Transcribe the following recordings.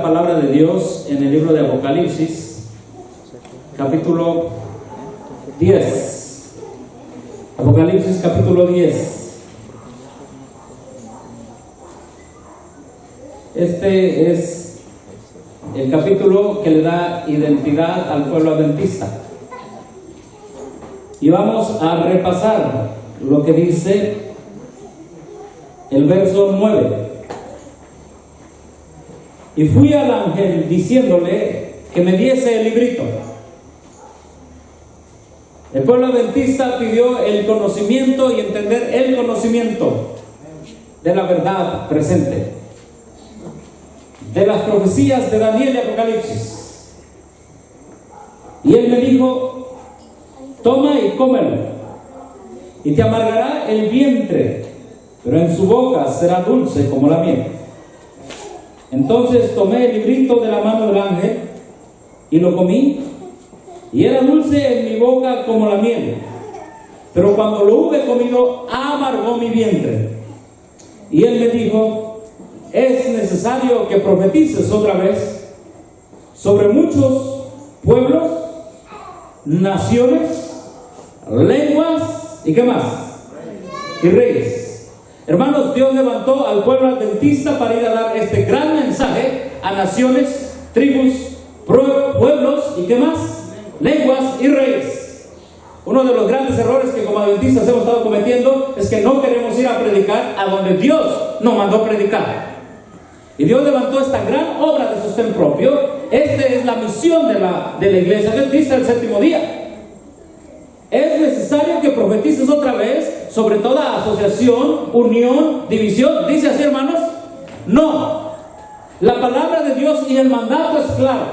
palabra de Dios en el libro de Apocalipsis, capítulo 10. Apocalipsis, capítulo 10. Este es el capítulo que le da identidad al pueblo adventista. Y vamos a repasar lo que dice el verso 9. Y fui al ángel diciéndole que me diese el librito. El pueblo adventista pidió el conocimiento y entender el conocimiento de la verdad presente, de las profecías de Daniel y Apocalipsis. Y él me dijo: toma y cómelo, y te amargará el vientre, pero en su boca será dulce como la miel. Entonces tomé el librito de la mano del ángel y lo comí, y era dulce en mi boca como la miel, pero cuando lo hube comido amargó mi vientre. Y él me dijo: es necesario que profetices otra vez sobre muchos pueblos, naciones, lenguas y ¿qué más? Y reyes. Hermanos, Dios levantó al pueblo adventista para ir a dar este gran mensaje a naciones, tribus, pueblos y ¿qué más? Lenguas y reyes. Uno de los grandes errores que como adventistas hemos estado cometiendo es que no queremos ir a predicar a donde Dios nos mandó predicar. Y Dios levantó esta gran obra de sostén propio. Esta es la misión de la iglesia adventista del séptimo día. Es necesario que profetices otra vez sobre toda asociación, unión, división. ¿Dice así, hermanos? No. La palabra de Dios y el mandato es claro.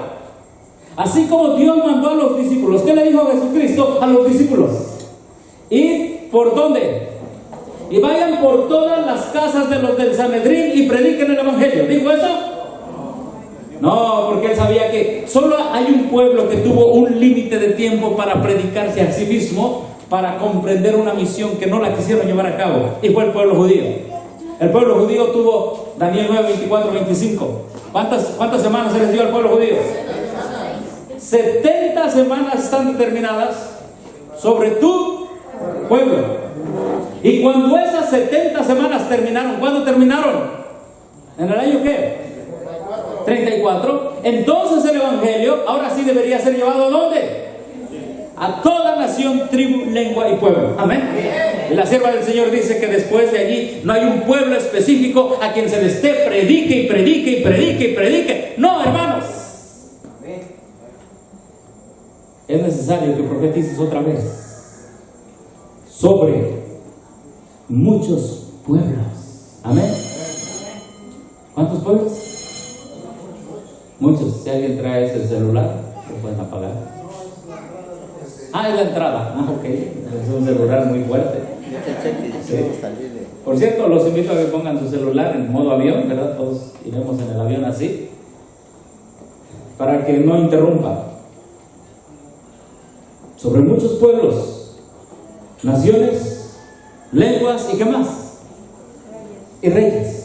Así como Dios mandó a los discípulos. ¿Qué le dijo a Jesucristo a los discípulos? ¿Y por dónde? Y vayan por todas las casas de los del Sanedrín y prediquen el evangelio. ¿Dijo eso? No, porque él sabía que solo hay un pueblo que tuvo un límite de tiempo para predicarse a sí mismo, para comprender una misión que no la quisieron llevar a cabo, y fue el pueblo judío. El pueblo judío tuvo, Daniel 9, 24, 25. ¿Cuántas semanas se les dio al pueblo judío? 70 semanas están determinadas sobre tu pueblo. Y cuando esas 70 semanas terminaron, ¿cuándo terminaron? ¿En el año qué? 34. Entonces el evangelio ahora sí debería ser llevado ¿a dónde? A toda nación, tribu, lengua y pueblo. Amén. Y la sierva del Señor dice que después de allí no hay un pueblo específico a quien se le esté predique y predique y predique y predique. No, hermanos. Es necesario que profetices otra vez sobre muchos pueblos. Amén. ¿Cuántos pueblos? Muchos. Si alguien trae ese celular, lo pueden apagar. Es la entrada. Ok. Es un celular muy fuerte. Sí. Por cierto, los invito a que pongan su celular en modo avión, ¿verdad? Todos iremos en el avión así, para que no interrumpa. Sobre muchos pueblos, naciones, lenguas y ¿qué más? Y reyes.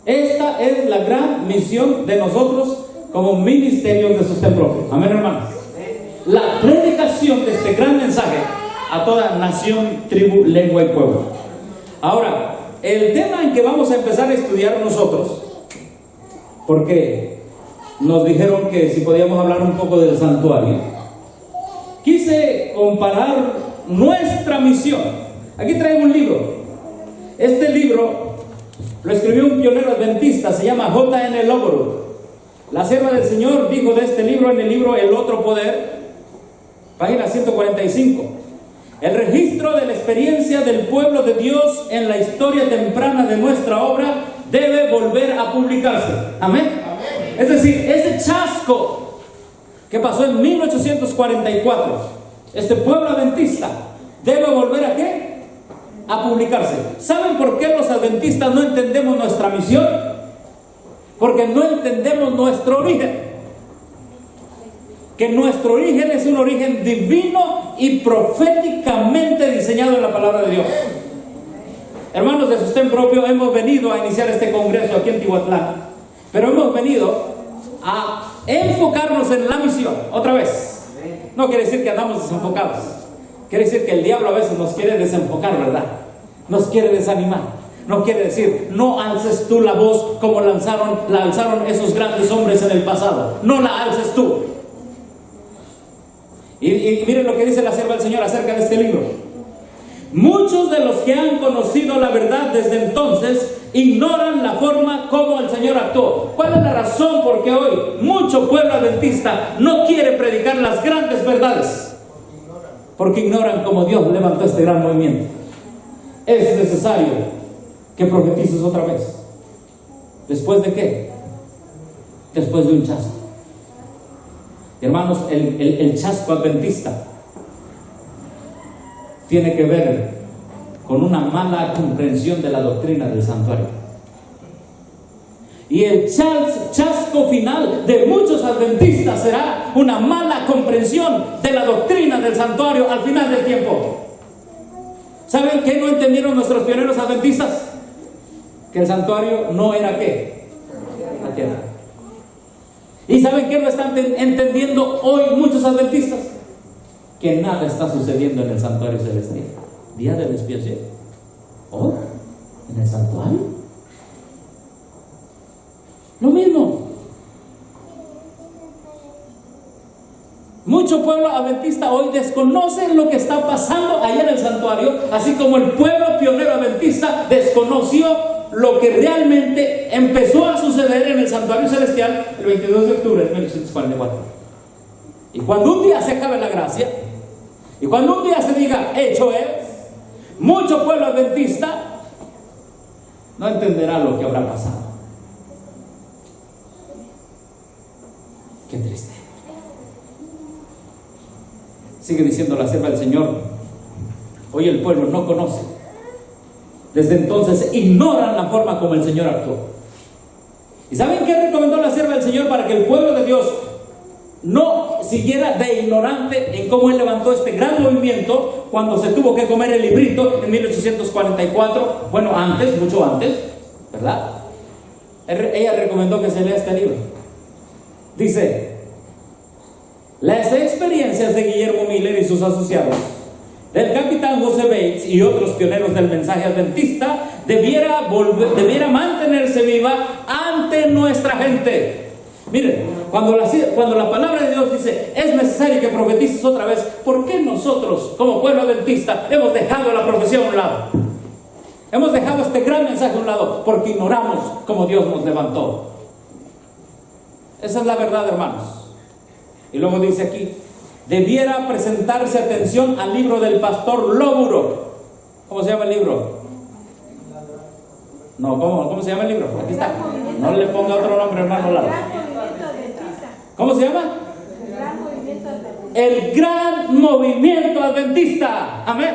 Esta es la gran misión de nosotros como ministerios de sostén propio. Amén, hermanos. La predicación de este gran mensaje a toda nación, tribu, lengua y pueblo. Ahora, el tema en que vamos a empezar a estudiar nosotros, porque nos dijeron que si podíamos hablar un poco del santuario, quise comparar nuestra misión. Aquí traigo un libro. Este libro lo escribió un pionero adventista, se llama J.N. Loverock. La sierva del Señor dijo de este libro en el libro El Otro Poder, página 145. El registro de la experiencia del pueblo de Dios en la historia temprana de nuestra obra debe volver a publicarse. Amén. Es decir, ese chasco que pasó en 1844, este pueblo adventista debe volver a ¿qué? A publicarse. ¿Saben por qué los adventistas no entendemos nuestra misión? Porque no entendemos nuestro origen. Que nuestro origen es un origen divino y proféticamente diseñado en la palabra de Dios. Hermanos de sostén propio, hemos venido a iniciar este congreso aquí en Tihuatlán Pero hemos venido a enfocarnos en la misión, otra vez. No quiere decir que andamos desenfocados. Quiere decir que el diablo a veces nos quiere desenfocar, ¿verdad? Nos quiere desanimar. No quiere decir, no alces tú la voz como la alzaron esos grandes hombres en el pasado. No la alces tú. Y miren lo que dice la sierva del Señor acerca de este libro. Muchos de los que han conocido la verdad desde entonces ignoran la forma como el Señor actuó. ¿Cuál es la razón por qué hoy mucho pueblo adventista no quiere predicar las grandes verdades? Porque ignoran cómo Dios levantó este gran movimiento. Es necesario que profetices otra vez. ¿Después de qué? Después de un chasco. Hermanos, el chasco adventista tiene que ver con una mala comprensión de la doctrina del santuario. Y el chasco final de muchos adventistas será una mala comprensión de la doctrina del santuario al final del tiempo. ¿Saben qué no entendieron nuestros pioneros adventistas? Que el santuario no era ¿qué? La tierra. ¿Y saben qué no están entendiendo hoy muchos adventistas? Que nada está sucediendo en el santuario celestial. Día de la expiación. ¿Oh? ¿En el santuario? Lo mismo. Mucho pueblo adventista hoy desconoce lo que está pasando allá en el santuario, así como el pueblo pionero adventista desconoció lo que realmente empezó a suceder en el santuario celestial el 22 de octubre de 1844. Y cuando un día se acabe la gracia, y cuando un día se diga hecho es, mucho pueblo adventista no entenderá lo que habrá pasado. Qué triste. Sigue diciendo la sierva del Señor, hoy el pueblo no conoce. Desde entonces ignoran la forma como el Señor actuó. ¿Y saben qué recomendó la sierva del Señor para que el pueblo de Dios no siguiera de ignorante en cómo Él levantó este gran movimiento cuando se tuvo que comer el librito en 1844? Bueno, antes, mucho antes, ¿verdad? Ella recomendó que se lea este libro. Dice: las experiencias de Guillermo Miller y sus asociados, del capitán José Bates y otros pioneros del mensaje adventista debiera mantenerse viva ante nuestra gente. Miren, cuando la palabra de Dios dice es necesario que profetices otra vez, ¿por qué nosotros como pueblo adventista hemos dejado la profecía a un lado? Hemos dejado este gran mensaje a un lado porque ignoramos cómo Dios nos levantó. Esa es la verdad, hermanos. Y luego dice aquí: debiera presentarse atención al libro del pastor Loburo. ¿Cómo se llama el libro? No, ¿cómo se llama el libro? Aquí está. No le ponga otro nombre, hermano Lalo. ¿Cómo se llama? El Gran Movimiento Adventista. Amén.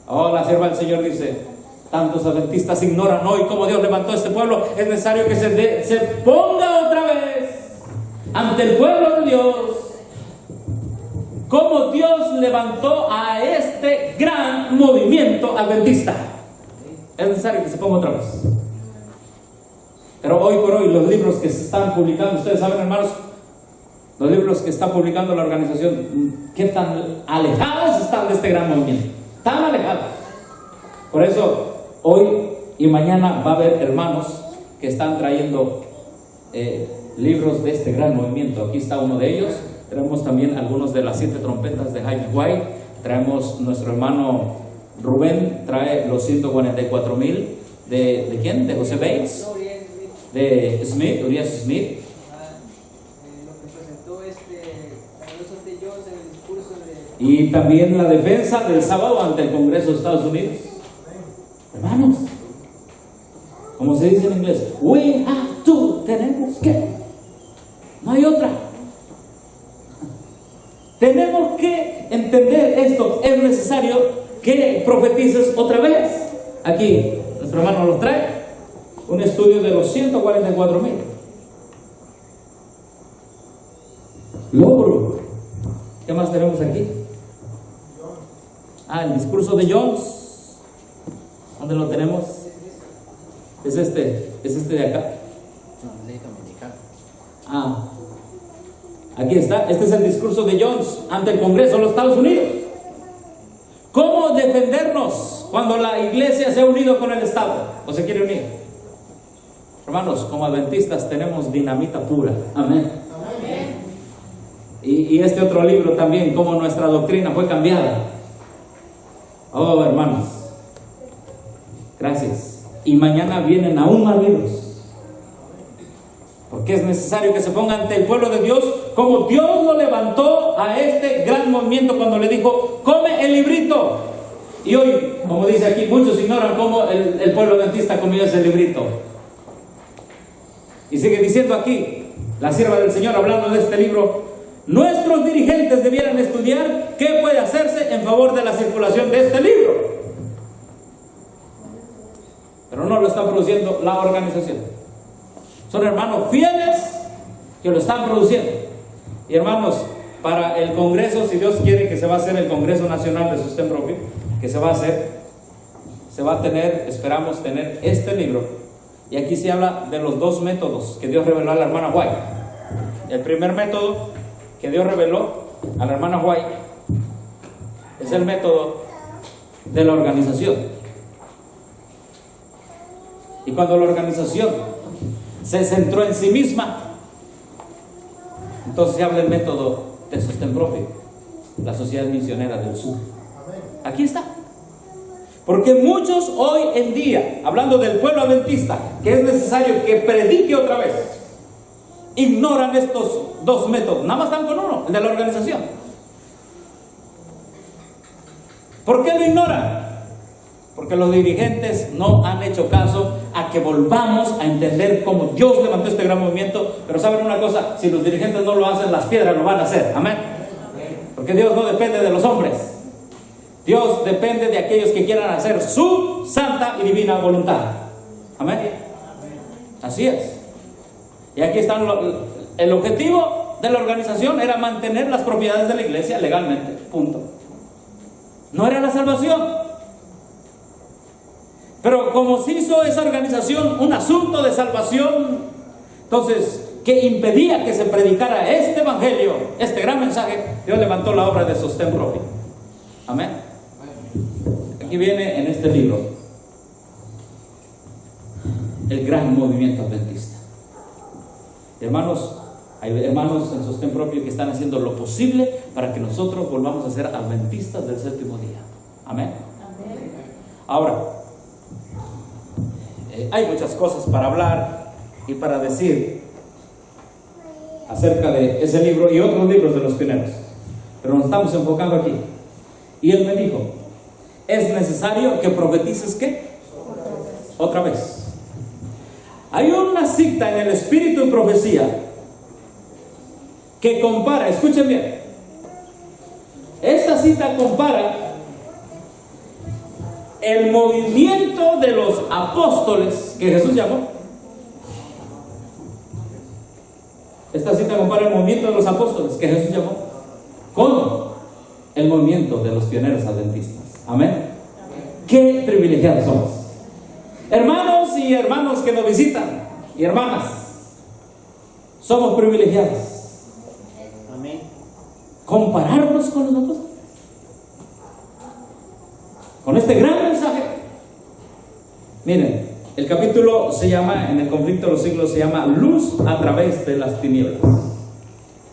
Oh, la sierva del Señor dice: tantos adventistas ignoran hoy cómo Dios levantó a este pueblo. Es necesario que se ponga otra vez ante el pueblo de Dios cómo Dios levantó a este gran movimiento adventista. Es necesario que se ponga otra vez. Pero hoy por hoy los libros que se están publicando, ustedes saben, hermanos, los libros que está publicando la organización, qué tan alejados están de este gran movimiento, tan alejados. Por eso hoy y mañana va a haber hermanos que están trayendo libros de este gran movimiento. Aquí está uno de ellos. Traemos también algunos de las 7 trompetas de Jaime White. Traemos nuestro hermano Rubén, trae los 144,000 ¿de quién? De José Bates, de Smith, Urias Smith. Lo que presentó Carlos de Jones en el discurso de... Y también la defensa del sábado ante el Congreso de Estados Unidos. Hermanos, como se dice en inglés, we have to, tenemos que, no hay otra. Tenemos que entender esto. Es necesario que profetices otra vez. Aquí nuestro hermano nos trae un estudio de los 144,000. Logro. ¿Qué más tenemos aquí? El discurso de Jones. ¿Dónde lo tenemos? ¿Es este de acá? No, ley dominicana. Aquí está. Este es el discurso de Jones ante el Congreso de los Estados Unidos. ¿Cómo defendernos cuando la iglesia se ha unido con el Estado o se quiere unir? Hermanos, como adventistas tenemos dinamita pura. Amén. Y este otro libro también, cómo nuestra doctrina fue cambiada. Oh, hermanos, gracias. Y mañana vienen aún más libros, porque es necesario que se ponga ante el pueblo de Dios como Dios lo levantó a este gran movimiento cuando le dijo: come el librito. Y hoy, como dice aquí, muchos ignoran cómo el pueblo adventista comió ese librito. Y sigue diciendo aquí la sierva del Señor, hablando de este libro: nuestros dirigentes debieran estudiar qué puede hacerse en favor de la circulación de este libro. Pero no lo está produciendo la organización. Son hermanos fieles que lo están produciendo. Y hermanos, para el Congreso, si Dios quiere, que se va a hacer el Congreso Nacional de Sostén Propio, que se va a hacer, se va a tener, esperamos tener este libro. Y aquí se habla de los dos métodos que Dios reveló a la hermana White. El primer método que Dios reveló a la hermana White es el método de la organización. Y cuando la organización se centró en sí misma, entonces se habla del método de Sostén Propio, la Sociedad Misionera del Sur. Aquí está. Porque muchos hoy en día, hablando del pueblo adventista, que es necesario que predique otra vez, ignoran estos dos métodos. Nada más están con uno, el de la organización. ¿Por qué lo ignoran? Porque los dirigentes no han hecho caso a que volvamos a entender cómo Dios levantó este gran movimiento. Pero saben una cosa, si los dirigentes no lo hacen, las piedras lo van a hacer. Amén. Porque Dios no depende de los hombres. Dios depende de aquellos que quieran hacer su santa y divina voluntad. Amén. Así es. Y aquí está el objetivo de la organización: era mantener las propiedades de la iglesia legalmente. Punto. No era la salvación. Pero como se hizo esa organización un asunto de salvación, entonces, que impedía que se predicara este evangelio, este gran mensaje, Dios levantó la obra de Sostén Propio. Amén. Aquí viene en este libro el gran movimiento adventista. Hermanos, hay hermanos en Sostén Propio que están haciendo lo posible para que nosotros volvamos a ser adventistas del séptimo día. Amén. Ahora, hay muchas cosas para hablar y para decir acerca de ese libro y otros libros de los pioneros, pero nos estamos enfocando aquí. Y él me dijo: es necesario que profetices ¿qué? Otra vez. Hay una cita en el Espíritu y Profecía que compara, escuchen bien, esta cita compara el movimiento de los apóstoles que Jesús llamó. Esta cita compara el movimiento de los apóstoles que Jesús llamó con el movimiento de los pioneros adventistas. Amén. Qué privilegiados somos, hermanos y hermanos que nos visitan, y hermanas, somos privilegiados. Amén. Compararnos con los apóstoles, con este gran mensaje. Miren, el capítulo se llama, en el conflicto de los siglos, se llama Luz a través de las tinieblas.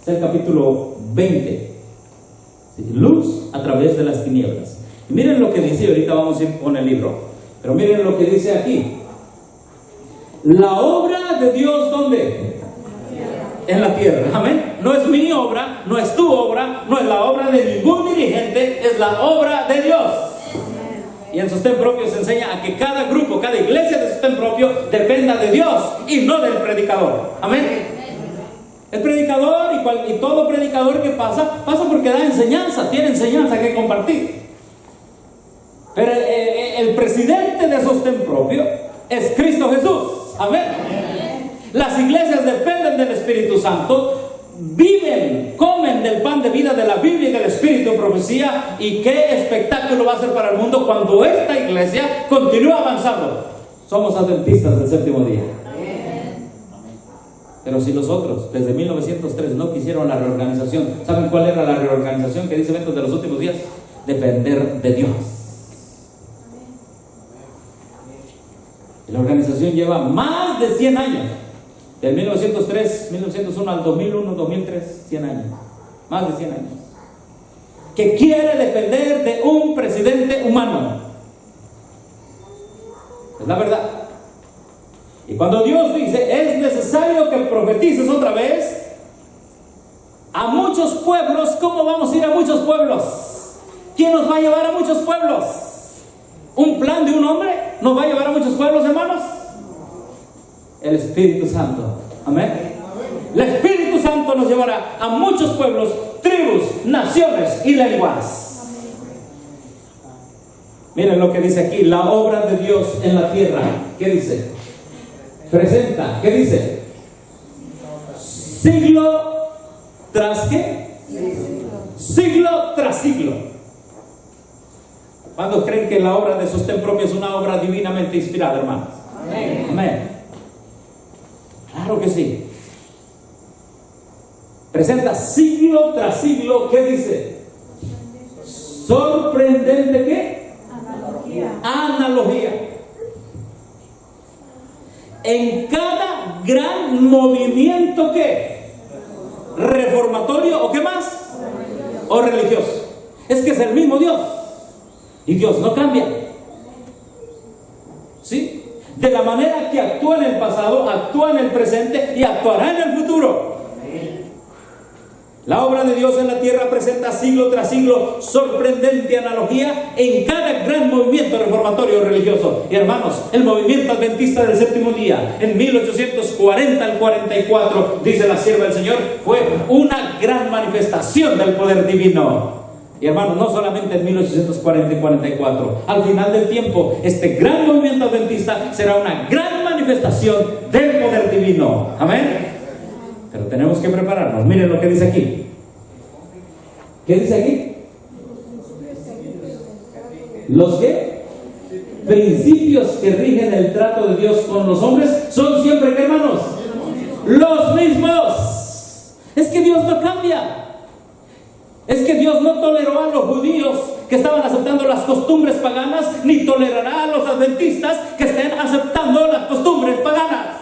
Es el capítulo 20. ¿Sí? Luz a través de las tinieblas. Y miren lo que dice, ahorita vamos a ir con el libro, pero miren lo que dice aquí: la obra de Dios, ¿dónde? En la tierra. Amén. No es mi obra, no es tu obra, no es la obra de ningún dirigente, es la obra de Dios. Y en Sostén Propio se enseña a que cada grupo, cada iglesia de Sostén Propio dependa de Dios y no del predicador. Amén. El predicador y todo predicador que pasa porque da enseñanza, tiene enseñanza que compartir. Pero el presidente de Sostén Propio es Cristo Jesús. Amén. Las iglesias dependen del Espíritu Santo, viven, comen del pan de vida de la Biblia y del Espíritu de Profecía. Y qué espectáculo va a ser para el mundo cuando esta iglesia continúa avanzando somos adventistas del séptimo día. Pero si los otros, desde 1903, no quisieron la reorganización, ¿saben cuál era la reorganización que dice Eventos de los Últimos Días? Depender de Dios. Y la organización lleva más de 100 años. Del 1903, 1901 al 2001, 2003, 100 años. Más de 100 años. Que quiere depender de un presidente humano. Es la verdad. Y cuando Dios dice, es necesario que profetices otra vez a muchos pueblos, ¿cómo vamos a ir a muchos pueblos? ¿Quién nos va a llevar a muchos pueblos? ¿Un plan de un hombre nos va a llevar a muchos pueblos, hermanos? El Espíritu Santo. Amén. El Espíritu Santo nos llevará a muchos pueblos, tribus, naciones y lenguas. Miren lo que dice aquí, la obra de Dios en la tierra. ¿Qué dice? Presenta, ¿qué dice? Siglo tras ¿qué? Siglo tras siglo. ¿Cuántos creen que la obra de sostén propio es una obra divinamente inspirada, hermanos? Amén. Amén. Claro que sí. Presenta siglo tras siglo, ¿qué dice? Sorprendente ¿qué? Analogía. En cada gran movimiento ¿qué? Reformatorio o ¿qué más? O religioso. Es que es el mismo Dios. Y Dios no cambia. ¿Sí? De la manera que actúa en el pasado, actúa en el presente y actuará en el futuro. La obra de Dios en la tierra presenta siglo tras siglo sorprendente analogía en cada gran movimiento reformatorio religioso. Y hermanos, el movimiento adventista del séptimo día, en 1840 al 44, dice la sierva del Señor, fue una gran manifestación del poder divino. Y hermanos, no solamente en 1840 y 44, al final del tiempo, este gran movimiento adventista será una gran manifestación del poder divino. Amén. Pero tenemos que prepararnos. Miren lo que dice aquí. ¿Qué dice aquí? Los que principios que rigen el trato de Dios con los hombres son siempre, ¿qué, hermanos? Los mismos. Es que Dios no cambia. Es que Dios no toleró a los judíos que estaban aceptando las costumbres paganas, ni tolerará a los adventistas que estén aceptando las costumbres paganas.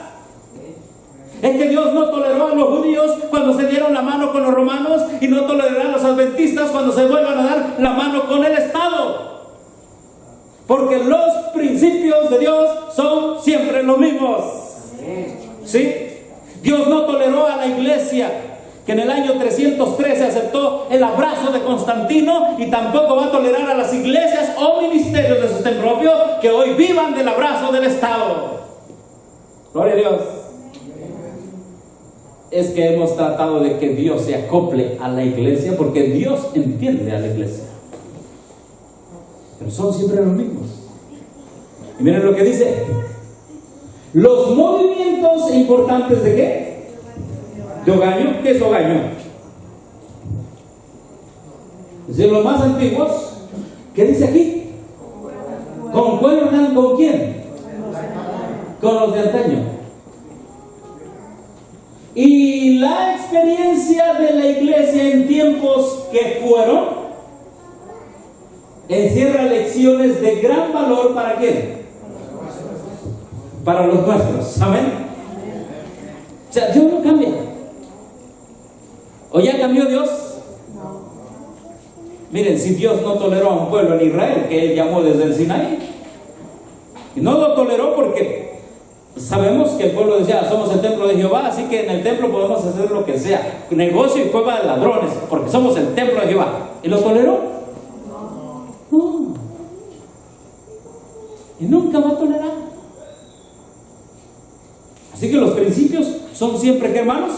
Es que Dios no toleró a los judíos cuando se dieron la mano con los romanos, y no tolerará a los adventistas cuando se vuelvan a dar la mano con el Estado. Porque los principios de Dios son siempre los mismos. ¿Sí? Dios no toleró a la iglesia que en el año 313 aceptó el abrazo de Constantino, y tampoco va a tolerar a las iglesias o ministerios de sostén propio que hoy vivan del abrazo del Estado. Gloria a Dios. Es que hemos tratado de que Dios se acople a la iglesia porque Dios entiende a la iglesia. Pero son siempre los mismos. Y miren lo que dice. Los movimientos importantes ¿de qué? De Ogaño. ¿Qué es Ogaño? Es decir, los más antiguos. ¿Qué dice aquí? ¿Concuerdan con quién? Con los de antaño. Y la experiencia de la iglesia en tiempos que fueron encierra lecciones de gran valor. ¿Para quién? Para los nuestros. Amén. O sea, Dios no cambia. ¿O ya cambió Dios? Miren, si Dios no toleró a un pueblo en Israel que Él llamó desde el Sinaí, y no lo toleró porque sabemos que el pueblo decía, somos el templo de Jehová, así que en el templo podemos hacer lo que sea, negocio y cueva de ladrones, porque somos el templo de Jehová. ¿Y lo toleró? No. Y nunca va a tolerar. Así que los principios son siempre, ¿qué, hermanos?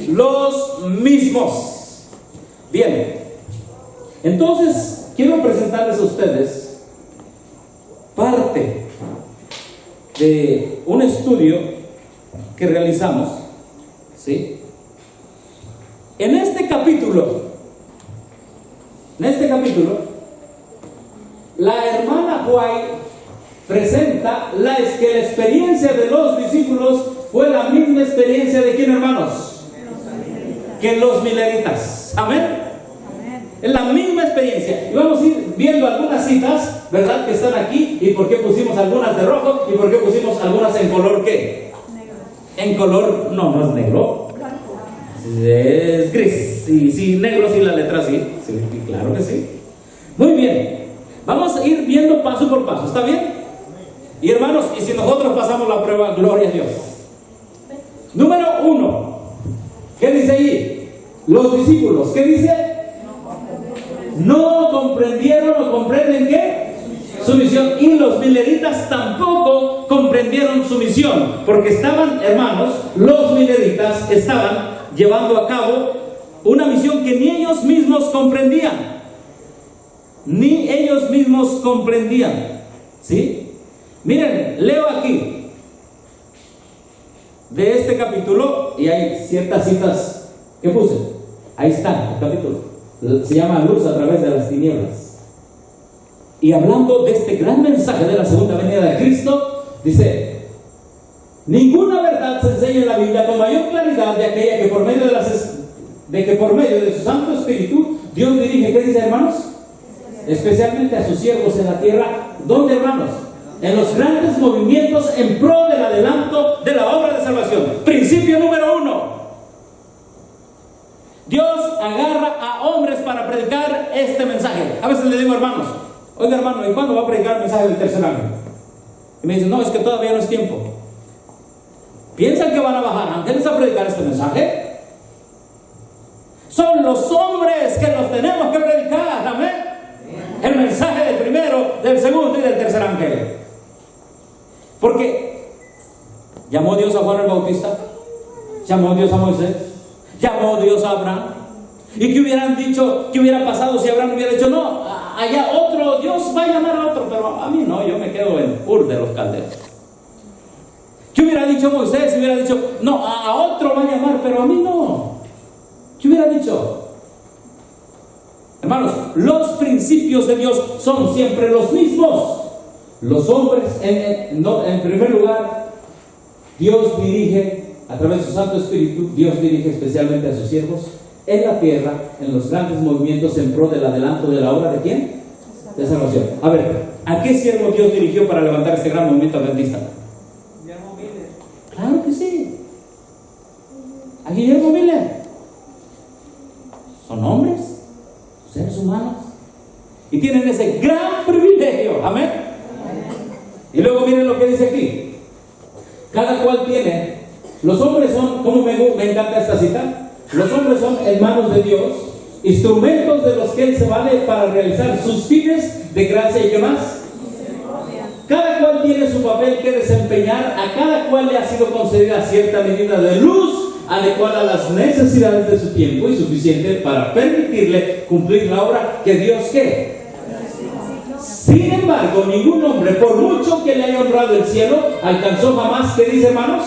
Los mismos. Bien. Entonces, quiero presentarles a ustedes parte de un estudio que realizamos, ¿sí? En este capítulo, la hermana White presenta que la experiencia de los discípulos fue la misma experiencia de ¿quién, hermanos? Que los mileritas. Amén. Es la misma experiencia. Y vamos a ir viendo algunas citas, ¿verdad?, que están aquí. ¿Y por qué pusimos algunas de rojo? ¿Y por qué pusimos algunas en color qué? Negro. En color, no es negro. Es gris. Sí, negro, sí, la letra sí. Sí, claro que sí. Muy bien. Vamos a ir viendo paso por paso. ¿Está bien? Y hermanos, y si nosotros pasamos la prueba, gloria a Dios. Número 1. ¿Qué dice ahí? Los discípulos. ¿Qué dice? No comprendieron o comprenden ¿qué? Su misión. Y los mileritas tampoco comprendieron su misión, porque estaban, hermanos, los mileritas estaban llevando a cabo una misión que ni ellos mismos comprendían. Ni ellos mismos comprendían. ¿Sí? Miren, leo aquí de este capítulo, y hay ciertas citas que puse. Ahí está el capítulo. Se llama Luz a través de las tinieblas. Y hablando de este gran mensaje de la segunda venida de Cristo, dice: ninguna verdad se enseña en la Biblia con mayor claridad de aquella que por medio de su Santo Espíritu Dios dirige. ¿Qué dice, hermanos? Especialmente a sus siervos en la tierra. ¿Dónde, hermanos? En los grandes movimientos en pro del adelanto de la obra de salvación. Principio número 1. Dios agarra a hombres para predicar este mensaje. A veces le digo, hermanos, oiga, hermano, ¿y cuándo va a predicar el mensaje del tercer ángel? Y me dicen, no, es que todavía no es tiempo. ¿Piensan que van a bajar ángeles a predicar este mensaje? Son los hombres que los tenemos que predicar, amén. El mensaje del primero, del segundo y del tercer ángel. Porque llamó Dios a Juan el Bautista, llamó Dios a Moisés, llamó Dios a Abraham. ¿Y qué hubieran dicho? ¿Qué hubiera pasado si Abraham hubiera dicho, no, allá otro, Dios va a llamar a otro, pero a mí no, yo me quedo en Ur de los Caldeos? ¿Qué hubiera dicho Moisés? Si hubiera dicho, no, a otro va a llamar, pero a mí no. ¿Qué hubiera dicho? Hermanos, los principios de Dios son siempre los mismos. Los hombres, en primer lugar, Dios dirige a través de su Santo Espíritu. Dios dirige especialmente a sus siervos en la tierra, en los grandes movimientos en pro del adelanto de la obra ¿de quién? De salvación. A ver, ¿a qué siervo Dios dirigió para levantar este gran movimiento adventista? Guillermo Miller. Claro que sí. A Guillermo Miller. Son hombres, seres humanos, y tienen ese gran privilegio. Amén. Y luego miren lo que dice aquí. Cada cual tiene. Los hombres son, como me encanta esta cita, los hombres son en manos de Dios, instrumentos de los que Él se vale para realizar sus fines de gracia y qué más. Cada cual tiene su papel que desempeñar. A cada cual le ha sido concedida cierta medida de luz adecuada a las necesidades de su tiempo y suficiente para permitirle cumplir la obra que Dios quiere. Sin embargo, ningún hombre, por mucho que le haya honrado el cielo, alcanzó jamás, ¿qué dice, hermanos?,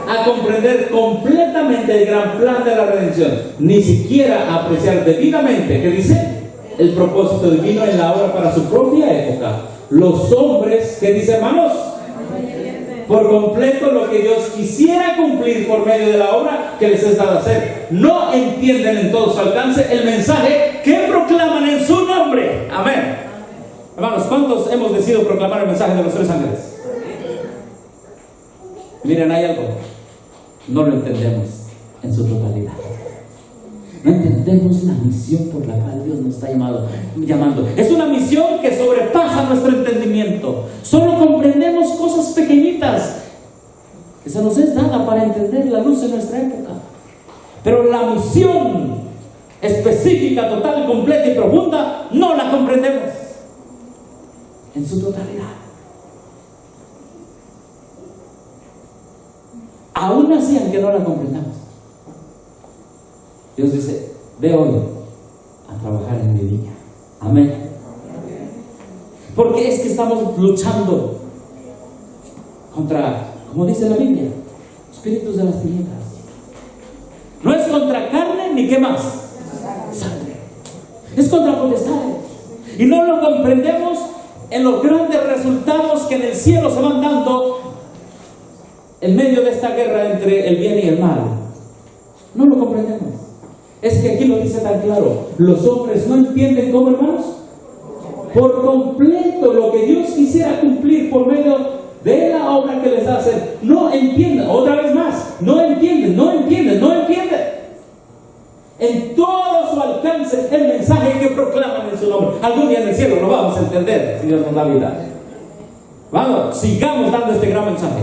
a comprender completamente el gran plan de la redención, ni siquiera a apreciar debidamente, ¿qué dice?, el propósito divino en la obra para su propia época. Los hombres, ¿qué dice, hermanos?, por completo lo que Dios quisiera cumplir por medio de la obra que les es dado hacer, no entienden en todo su alcance el mensaje que proclaman en su nombre. Amén. Hermanos, ¿cuántos hemos decidido proclamar el mensaje de los tres ángeles? Miren, hay algo. No lo entendemos en su totalidad. No entendemos la misión por la cual Dios nos está llamando. Es una misión que sobrepasa nuestro entendimiento. Solo comprendemos cosas pequeñitas que se nos es dada para entender la luz de nuestra época. Pero la misión específica, total, completa y profunda, no la comprendemos en su totalidad. Aún así, aunque no la comprendamos, Dios dice, ve hoy a trabajar en mi viña. Amén. Porque es que estamos luchando contra, como dice la Biblia, espíritus de las tinieblas. No es contra carne ni qué más, sangre. Es contra potestades. Y no lo comprendemos en los grandes resultados que en el cielo se van dando en medio de esta guerra entre el bien y el mal. No lo comprendemos. Es que aquí lo dice tan claro. Los hombres no entienden cómo, hermanos, por completo lo que Dios quisiera cumplir por medio de la obra que les hace. No entienden, otra vez más, no entienden. En todo su alcance el mensaje que proclaman en su nombre. Algún día en el cielo lo vamos a entender, si Dios nos da vida. Vamos, sigamos dando este gran mensaje.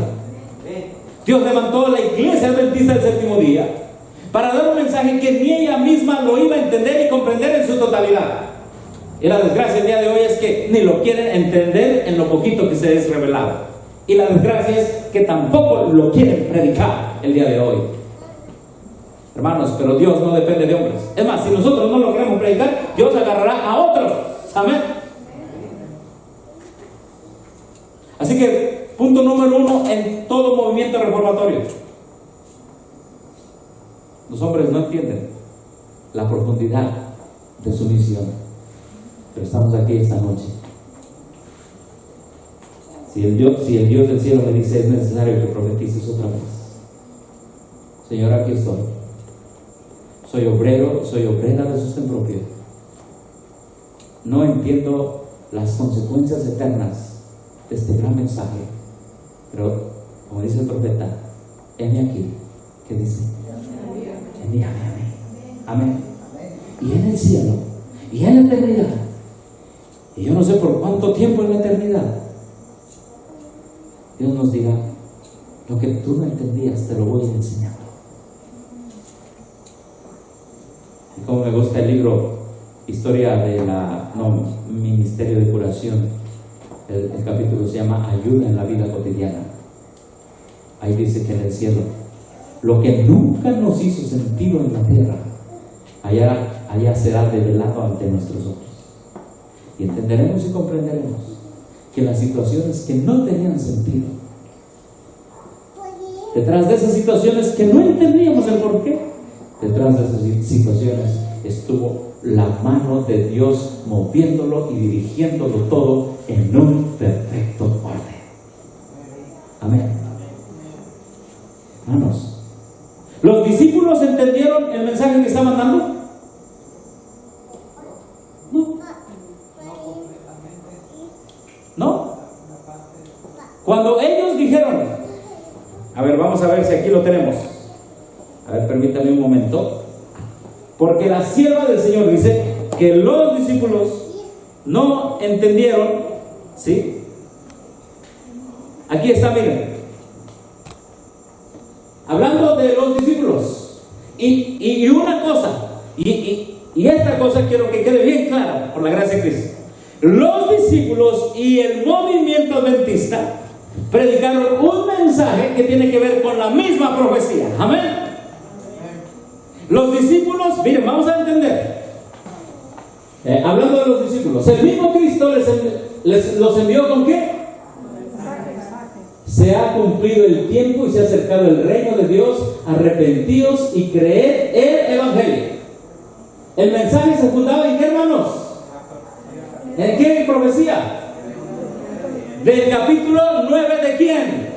Dios levantó a la iglesia adventista del séptimo día para dar un mensaje que ni ella misma lo iba a entender y comprender en su totalidad. Y la desgracia el día de hoy es que ni lo quieren entender en lo poquito que se es revelado. Y la desgracia es que tampoco lo quieren predicar el día de hoy. Hermanos, pero Dios no depende de hombres. Es más, si nosotros no lo queremos predicar, Dios agarrará a otros. Amén. Así que, punto número 1 en todo movimiento reformatorio: los hombres no entienden la profundidad de su misión. Pero estamos aquí esta noche. Si el Dios del cielo me dice es necesario que profetices otra vez, Señor, aquí estoy. Soy obrero, soy obrera de sostén propio. No entiendo las consecuencias eternas de este gran mensaje, pero como dice el profeta, heme aquí. ¿Qué dice? Envíame a mí. Amén. Y en el cielo, y en la eternidad, y yo no sé por cuánto tiempo en la eternidad, Dios nos diga: lo que tú no entendías te lo voy enseñando. Y como me gusta el libro Historia de Ministerio de Curación, el capítulo se llama Ayuda en la vida cotidiana. Ahí dice que en el cielo, lo que nunca nos hizo sentido en la tierra, allá será revelado ante nuestros ojos. Y entenderemos y comprenderemos que las situaciones que no tenían sentido, detrás de esas situaciones que no entendíamos el porqué, detrás de esas situaciones estuvo la mano de Dios moviéndolo y dirigiéndolo todo en un perfecto orden. Amén. Hermanos, ¿los discípulos entendieron el mensaje que estaban dando? ¿No? Cuando ellos dijeron, a ver, vamos a ver si aquí lo tenemos. A ver, permítame un momento. Porque la sierva del Señor dice que los discípulos no entendieron, ¿sí? Aquí está, miren. Hablando de los discípulos. Y una cosa, y esta cosa quiero que quede bien clara por la gracia de Cristo. Los discípulos y el movimiento adventista predicaron un mensaje que tiene que ver con la misma profecía. Amén. Los discípulos, miren, vamos a entender. Hablando de los discípulos, el mismo Cristo los envió ¿con qué? Se ha cumplido el tiempo y se ha acercado el reino de Dios. Arrepentidos y creed el Evangelio. El mensaje se fundaba en qué, hermanos? ¿En qué profecía? Del capítulo 9 de quién?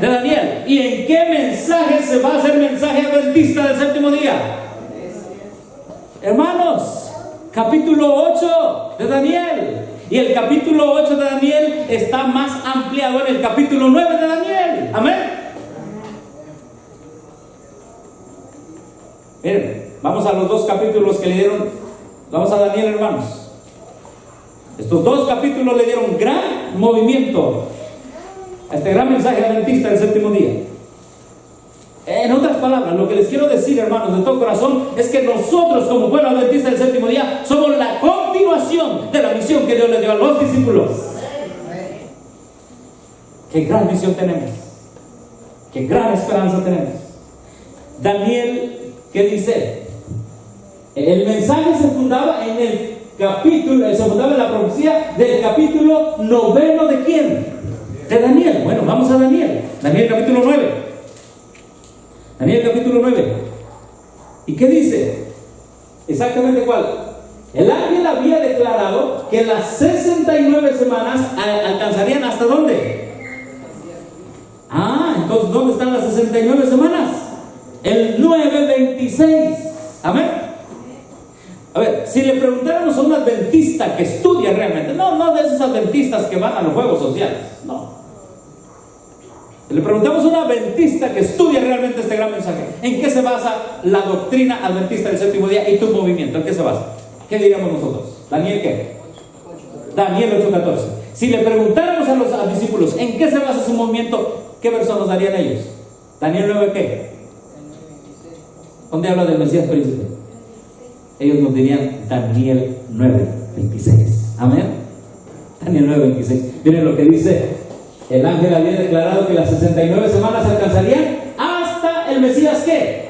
De Daniel. ¿Y en qué mensaje se va a hacer mensaje adventista del séptimo día? Hermanos, capítulo 8 de Daniel. Y el capítulo 8 de Daniel está más ampliado en el capítulo 9 de Daniel. Amén. Miren, vamos a los dos capítulos que le dieron. Vamos a Daniel, hermanos. Estos dos capítulos le dieron gran movimiento a este gran mensaje adventista del séptimo día. En otras palabras, lo que les quiero decir, hermanos, de todo corazón, es que nosotros, como pueblo adventista del séptimo día, somos la continuación de la misión que Dios le dio a los discípulos. Qué gran misión tenemos, qué gran esperanza tenemos. Daniel, ¿qué dice? El mensaje se fundaba en el capítulo, se fundaba en la profecía del capítulo 9 de quién? De Daniel. Bueno, vamos a Daniel. Daniel capítulo 9. Daniel capítulo 9. ¿Y qué dice? Exactamente cuál. El ángel había declarado que las 69 semanas alcanzarían ¿hasta dónde? Entonces, ¿dónde están las 69 semanas? El 9:26. Amén. A ver, si le preguntáramos a un adventista que estudia realmente, no de esos adventistas que van a los juegos sociales, no. Si le preguntamos a un adventista que estudia realmente este gran mensaje, ¿en qué se basa la doctrina adventista del séptimo día y tu movimiento? ¿En qué se basa? ¿Qué diríamos nosotros? ¿Daniel qué? Daniel 8:14. Si le preguntáramos a los discípulos ¿en qué se basa su movimiento? ¿Qué verso nos darían ellos? ¿Daniel 9 qué? ¿Dónde habla del Mesías príncipe? Ellos nos dirían Daniel 9:26. Amén. Daniel 9:26. Miren lo que dice: el ángel había declarado que las 69 semanas alcanzarían hasta el Mesías ¿qué?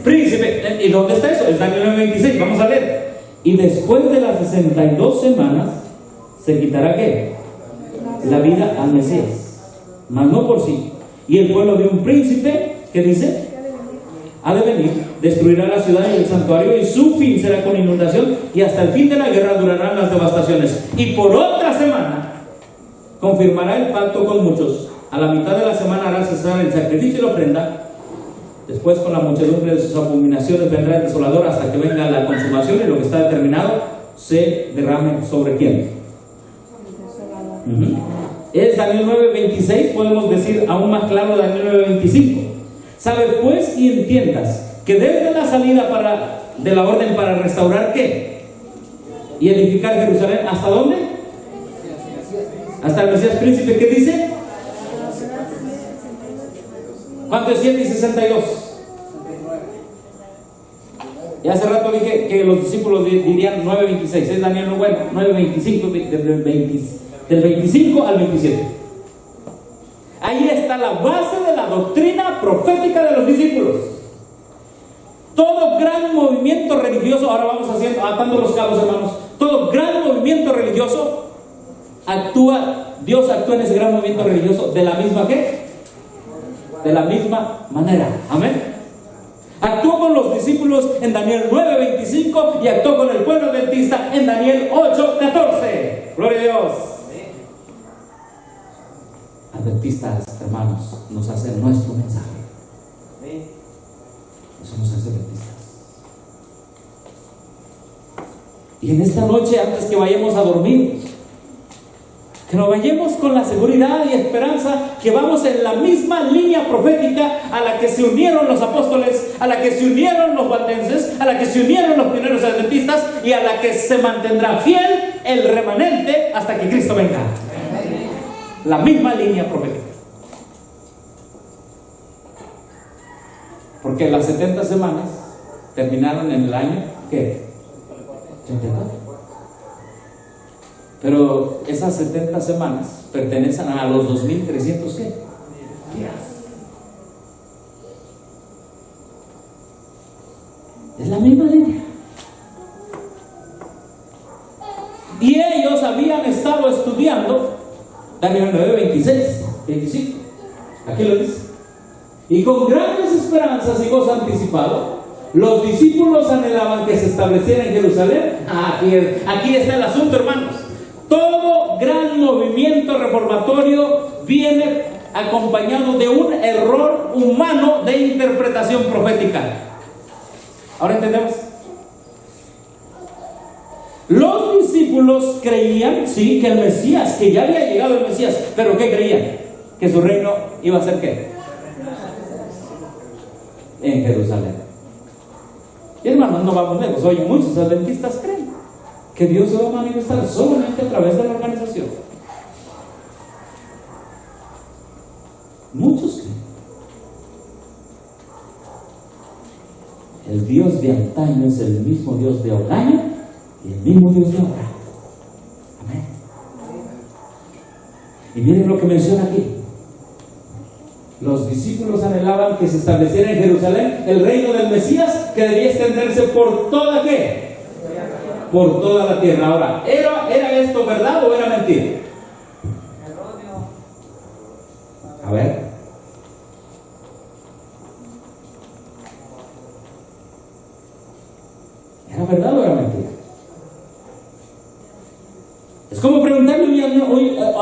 Príncipe. ¿Y dónde está eso? Es Daniel 9:26. Vamos a leer. Y después de las 62 semanas se quitará ¿qué? La vida al Mesías, mas no por sí. Y el pueblo de un príncipe, ¿qué dice? Ha de venir, destruirá la ciudad y el santuario, y su fin será con inundación, y hasta el fin de la guerra durarán las devastaciones. Y por otra semana confirmará el pacto con muchos. A la mitad de la semana hará cesar el sacrificio y la ofrenda. Después, con la muchedumbre de sus abominaciones, vendrá el desolador hasta que venga la consumación y lo que está determinado se derrame sobre quién. Es Daniel 9:26. Podemos decir aún más claro Daniel 9:25. Sabe pues y entiendas que desde la salida de la orden para restaurar ¿qué? Y edificar Jerusalén, ¿hasta dónde? Hasta el Mesías príncipe. ¿Qué dice? ¿Cuánto es 7 y 62? Ya hace rato dije que los discípulos dirían 9:26. Es Daniel 9:25, del 25 al 27. Ahí está la base de la doctrina profética de los discípulos. Todo gran movimiento religioso, ahora vamos atando los cabos, hermanos. Todo gran movimiento religioso Dios actúa en ese gran movimiento religioso de la misma ¿qué? De la misma manera. Amén. Actuó con los discípulos en Daniel 9:25 y actuó con el pueblo adventista en Daniel 8:14. Gloria a Dios. Adventistas, hermanos, nos hacen nuestro mensaje. Eso nos hace adventistas. Y en esta noche, antes que vayamos a dormir, que nos vayamos con la seguridad y esperanza que vamos en la misma línea profética a la que se unieron los apóstoles, a la que se unieron los valdenses, a la que se unieron los primeros adventistas y a la que se mantendrá fiel el remanente hasta que Cristo venga. La misma línea profética. Porque las 70 semanas terminaron en el año ¿qué? 84. Pero esas 70 semanas pertenecen a los 2300 ¿qué? días. Es la misma línea. Y ellos habían estado estudiando Daniel 9:26-25. Aquí lo dice. Y con grandes esperanzas y gozo anticipado, los discípulos anhelaban que se estableciera en Jerusalén. Aquí está el asunto, hermanos. Todo gran movimiento reformatorio viene acompañado de un error humano de interpretación profética. ¿Ahora entendemos? Los discípulos creían, sí, que el Mesías, que ya había llegado el Mesías, pero ¿qué creían? Que su reino iba a ser ¿qué? En Jerusalén. Y hermanos, no vamos lejos. Hoy muchos adventistas creen que Dios se va a manifestar solamente a través de la organización. Muchos creen. El Dios de antaño es el mismo Dios de ahora y el mismo Dios de ahora. Amén. Y miren lo que menciona aquí. Los discípulos anhelaban que se estableciera en Jerusalén el reino del Mesías, que debía extenderse por toda ¿qué? Por toda la tierra. Ahora, ¿era esto verdad o era mentira? A ver. ¿Era verdad o era mentira?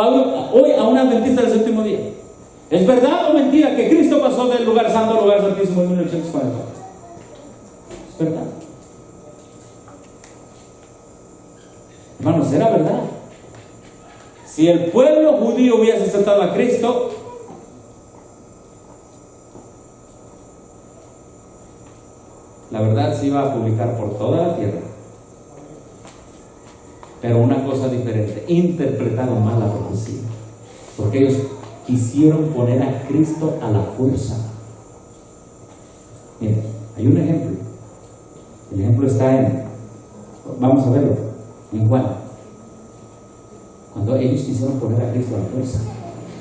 hoy a un adventista del séptimo día? ¿Es verdad o mentira que Cristo pasó del lugar santo al lugar santísimo en 1840? Es verdad. Hermanos, era verdad. Si el pueblo judío hubiese aceptado a Cristo, la verdad se iba a publicar por toda la tierra. Pero una cosa diferente, interpretaron mal la profecía, porque ellos quisieron poner a Cristo a la fuerza. Miren, hay un ejemplo. El ejemplo está vamos a verlo, en Juan. Cuando ellos quisieron poner a Cristo a la fuerza,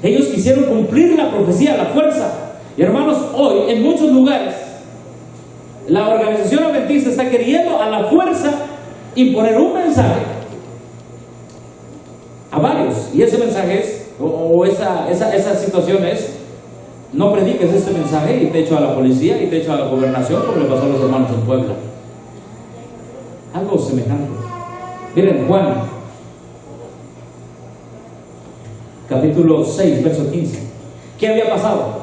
ellos quisieron cumplir la profecía a la fuerza. Y hermanos, hoy en muchos lugares la organización adventista está queriendo a la fuerza imponer un mensaje a varios, y ese mensaje es, esa situación es: no prediques este mensaje y te echo a la policía y te echo a la gobernación, como le pasó a los hermanos en Puebla. Algo semejante. Miren, Juan capítulo 6, verso 15. ¿Qué había pasado?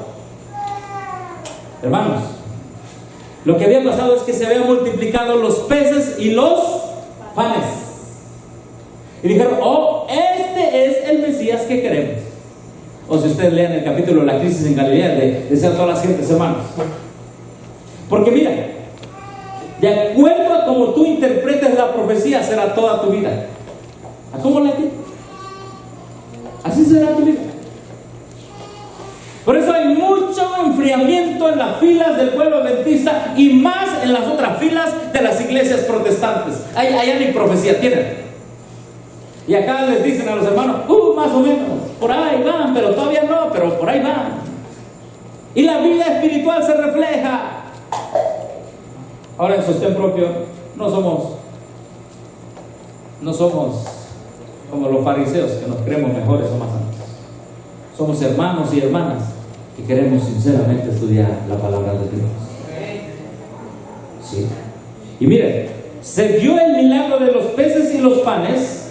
Hermanos, lo que había pasado es que se habían multiplicado los peces y los panes. Y dijeron: oh, este es el Mesías que queremos. O si ustedes leen el capítulo de la crisis en Galilea, de ser todas las 7 semanas. Porque mira, de acuerdo a como tú interpretes la profecía, será toda tu vida. ¿A cómo la entiendes? Así será tu vida. Por eso hay mucho enfriamiento en las filas del pueblo adventista, y más en las otras filas de las iglesias protestantes. Allá ni profecía tienen. Y acá les dicen a los hermanos: más o menos, por ahí van, pero todavía no, pero por ahí van. Y la vida espiritual se refleja. Ahora, en sostén propio, no somos como los fariseos, que nos creemos mejores o más santos. Somos hermanos y hermanas que queremos sinceramente estudiar la palabra de Dios. Sí. Y miren, se dio el milagro de los peces y los panes.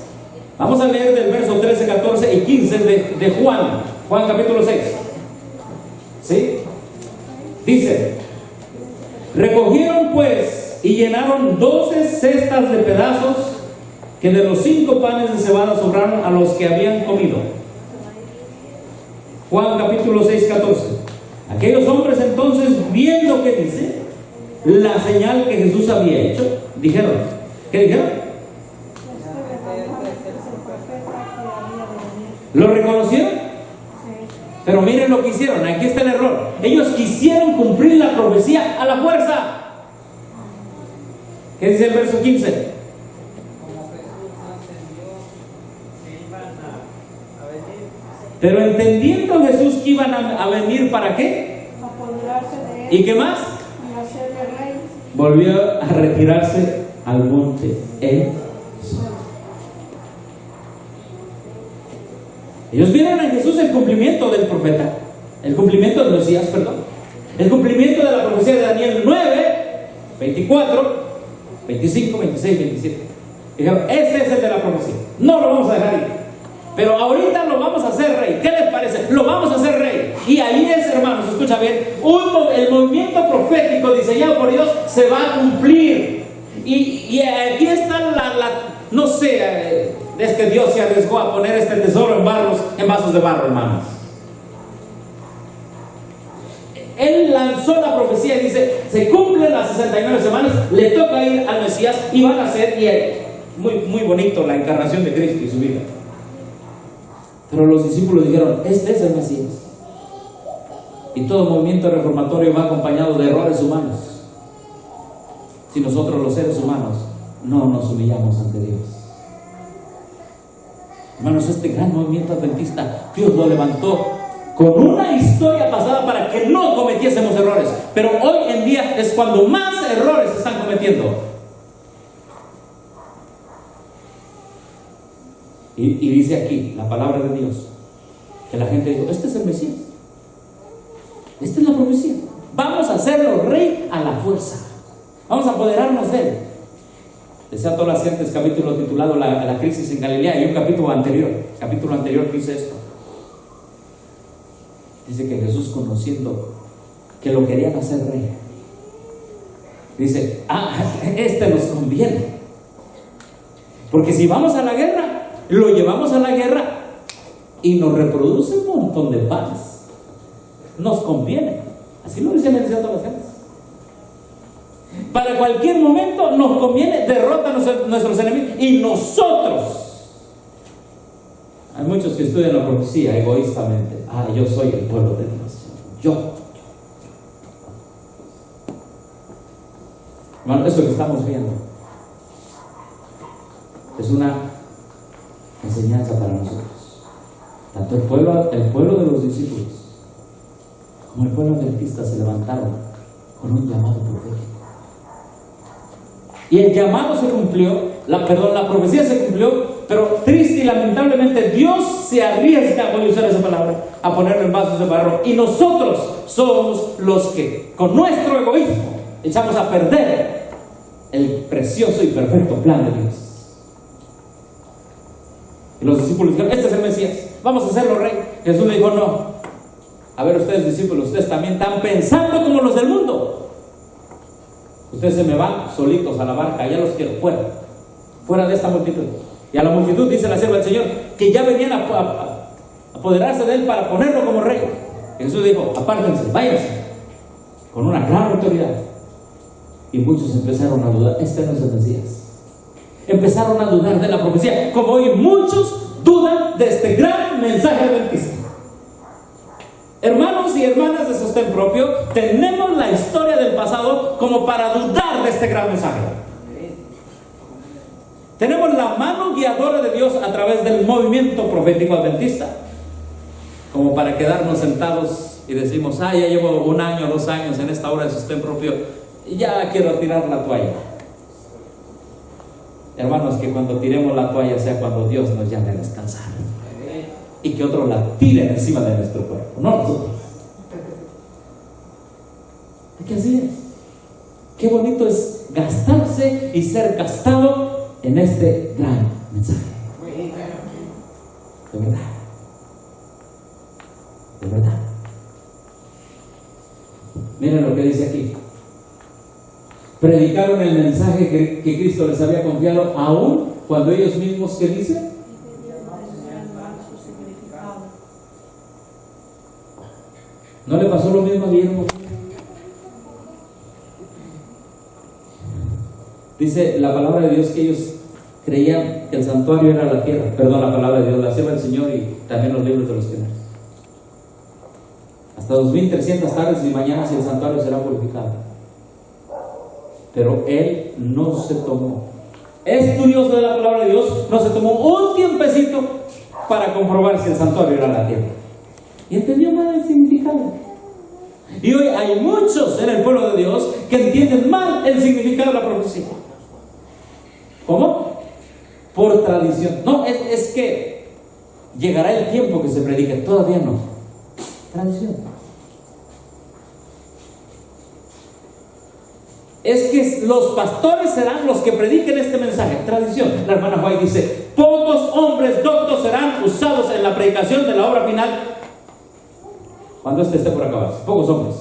Vamos a leer del verso 13, 14 y 15 de Juan capítulo 6. ¿Sí? Dice: recogieron pues y llenaron 12 cestas de pedazos que de los 5 panes de cebada sobraron a los que habían comido. Juan capítulo 6, 14. Aquellos hombres entonces, viendo que dice la señal que Jesús había hecho, dijeron, ¿qué dijeron? ¿Lo reconocieron? Pero miren lo que hicieron, aquí está el error. Ellos quisieron cumplir la profecía a la fuerza. ¿Qué dice el verso 15? Pero entendiendo Jesús que iban a venir, ¿para qué? ¿Y qué más? Volvió a retirarse al monte él solo. Ellos vieron en Jesús el cumplimiento del profeta, el cumplimiento de Mesías, perdón, el cumplimiento de la profecía de Daniel 9, 24, 25, 26, 27. Dijeron: este es el de la profecía, no lo vamos a dejar ir, pero ahorita lo vamos a hacer rey. ¿Qué les parece? Lo vamos a hacer rey. Y ahí es, hermanos, escucha bien, el movimiento profético diseñado por Dios se va a cumplir. Y aquí está no sé, es que Dios se arriesgó a poner este tesoro en vasos de barro, hermanos. Él lanzó la profecía y dice: se cumplen las 69 semanas, le toca ir al Mesías y van a ser, muy bonito la encarnación de Cristo y su vida. Pero los discípulos dijeron: este es el Mesías. Y todo movimiento reformatorio va acompañado de errores humanos. Si nosotros, los seres humanos, no nos humillamos ante Dios. Hermanos, este gran movimiento adventista, Dios lo levantó con una historia pasada para que no cometiésemos errores. Pero hoy en día es cuando más errores se están cometiendo. Y dice aquí la palabra de Dios que la gente dijo: este es el Mesías, esta es la profecía, vamos a hacerlo rey a la fuerza, vamos a apoderarnos de él. Decía todas las gentes, capítulo titulado la crisis en Galilea, y un capítulo anterior que dice esto. Dice que Jesús, conociendo que lo querían hacer rey, dice, nos conviene, porque si vamos a la guerra, lo llevamos a la guerra y nos reproduce un montón de panes, nos conviene. Así lo dice todas las gentes. Para cualquier momento nos conviene, derrota a nuestros enemigos y nosotros. Hay muchos que estudian la profecía egoístamente. Yo soy el pueblo de Dios. Yo. Hermano, esto que estamos viendo es una enseñanza para nosotros. Tanto el pueblo de los discípulos como el pueblo adventista se levantaron con un llamado profético. Y el llamado se cumplió, la profecía se cumplió, pero triste y lamentablemente Dios se arriesga, voy a usar esa palabra, a ponerlo en vasos de barro. Y nosotros somos los que, con nuestro egoísmo, echamos a perder el precioso y perfecto plan de Dios. Y los discípulos dijeron, este es el Mesías, vamos a hacerlo rey. Jesús le dijo, no. A ver, ustedes discípulos, ustedes también están pensando como los del mundo. Ustedes se me van solitos a la barca, ya los quiero fuera de esta multitud. Y a la multitud dice la sierva del Señor que ya venían a apoderarse de él para ponerlo como rey. Y Jesús dijo, apártense, váyanse, con una gran autoridad. Y muchos empezaron a dudar, este no es el Mesías. Empezaron a dudar de la profecía, como hoy muchos dudan de este gran mensaje adventista. Hermanos y hermanas de Sostén Propio, tenemos la historia del pasado como para dudar de este gran mensaje. Tenemos la mano guiadora de Dios a través del movimiento profético adventista, como para quedarnos sentados y decimos, ya llevo 1 año, 2 años en esta obra de Sostén Propio y ya quiero tirar la toalla. Hermanos, que cuando tiremos la toalla sea cuando Dios nos llame a descansar y que otros la tiren encima de nuestro cuerpo, no nosotros. Es que así es. Qué bonito es gastarse y ser gastado en este gran mensaje. De verdad. De verdad. Miren lo que dice aquí. Predicaron el mensaje que Cristo les había confiado, aún cuando ellos mismos, ¿qué dicen? ¿No le pasó lo mismo a Guillermo? Dice la palabra de Dios que ellos creían que el santuario era la tierra. Perdón, la palabra de Dios, la sierva del Señor y también los libros de los pioneros. Hasta 2300 tardes y mañanas y el santuario será purificado. Pero él no se tomó, estudioso de la palabra de Dios, no se tomó un tiempecito para comprobar si el santuario era la tierra. Y entendió mal el significado. Y hoy hay muchos en el pueblo de Dios que entienden mal el significado de la profecía. ¿Cómo? Por tradición. No, es que llegará el tiempo que se predique. Todavía no. Tradición. Es que los pastores serán los que prediquen este mensaje. Tradición. La hermana White dice, pocos hombres doctos serán usados en la predicación de la obra final cuando este esté por acabarse. Pocos hombres.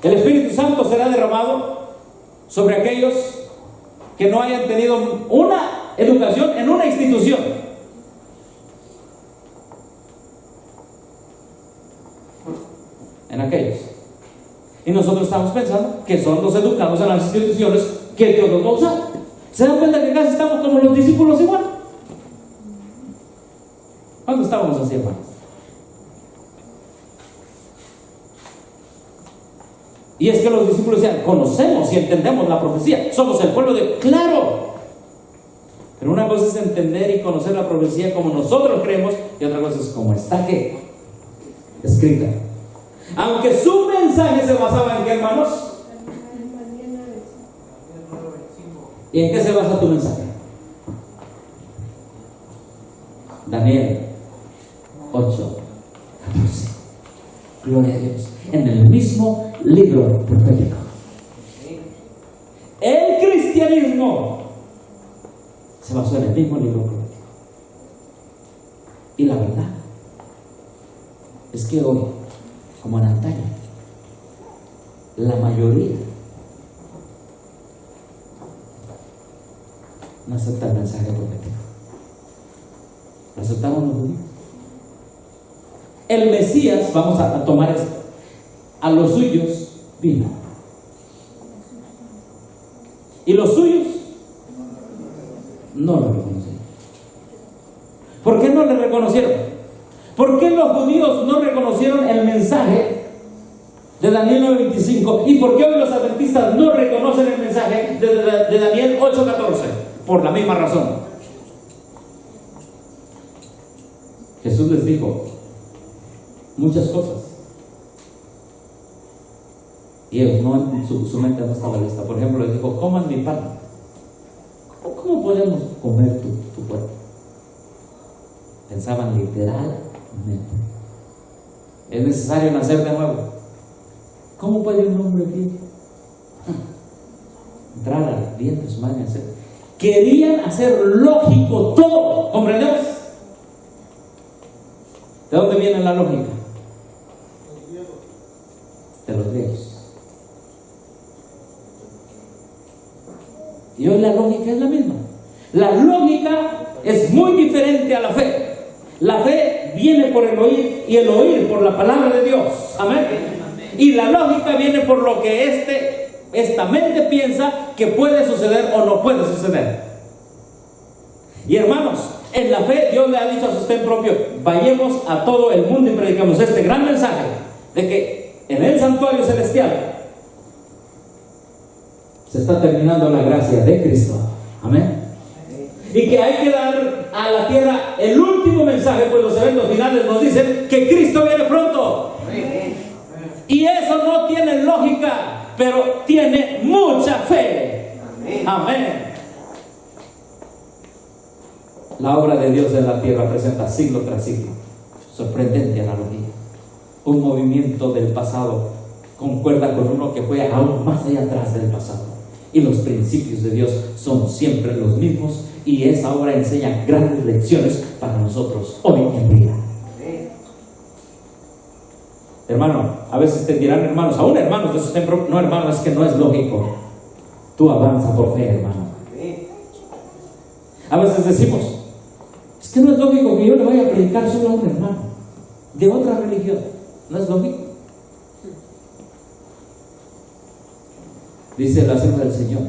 El Espíritu Santo será derramado sobre aquellos que no hayan tenido una educación en una institución. En aquellos. Y nosotros estamos pensando que son los educados en las instituciones que Dios los va a usar. ¿Se dan cuenta que casi estamos como los discípulos igual? ¿Cuándo estábamos así, hermanos? Y es que los discípulos decían, conocemos y entendemos la profecía, somos el pueblo de... ¡Claro! Pero una cosa es entender y conocer la profecía como nosotros creemos, y otra cosa es como está ¿qué? Escrita. Aunque su mensaje se basaba en qué, hermanos? ¿Y en qué se basa tu mensaje? Daniel 8:14. Gloria a Dios. En el mismo libro profético. El mismo. Se basó en el mismo libro profético. Y la verdad es que hoy, como en antaño, la mayoría no acepta el mensaje profético. ¿Lo aceptaron los judíos? El Mesías, vamos a tomar esto, a los suyos vino. Y los suyos no lo reconocieron. ¿Por qué no le reconocieron? ¿Por qué los judíos no reconocieron el mensaje de Daniel 9:25? ¿Y por qué hoy los adventistas no reconocen el mensaje de Daniel 8:14? Por la misma razón. Jesús les dijo muchas cosas y ellos no, su mente no estaba lista. Por ejemplo, les dijo: coman mi pan. ¿Cómo podemos comer tu cuerpo? Pensaban literalmente: es necesario nacer de nuevo. ¿Cómo puede un hombre viejo entrar al vientre de su madre y nacer? Querían hacer lógico todo, ¿comprendemos? ¿De dónde viene la lógica? De los griegos. Y hoy la lógica es la misma. La lógica es muy diferente a la fe. La fe viene por el oír y el oír por la palabra de Dios. Amén. Y la lógica viene por lo que esta mente piensa que puede suceder o no puede suceder. Y hermanos, en la fe Dios le ha dicho a su sostén propio: vayamos a todo el mundo y predicamos este gran mensaje de que en el santuario celestial se está terminando la gracia de Cristo. Amén. Y que hay que dar a la tierra el último mensaje, pues los eventos finales nos dicen que Cristo viene pronto. Y eso no tiene lógica, pero tiene mucha fe. Amén. La obra de Dios en la tierra presenta siglo tras siglo sorprendente analogía. Un movimiento del pasado concuerda con uno que fue aún más allá atrás del pasado. Y los principios de Dios son siempre los mismos, y esa obra enseña grandes lecciones para nosotros hoy en día. Hermano, a veces te dirán hermanos, aún hermanos de esos templos: no, hermano, es que no es lógico. Tú avanza por fe, hermano. A veces decimos: es que no es lógico que yo le vaya a predicar solo a un hermano de otra religión. No es lógico. Dice la sierva del Señor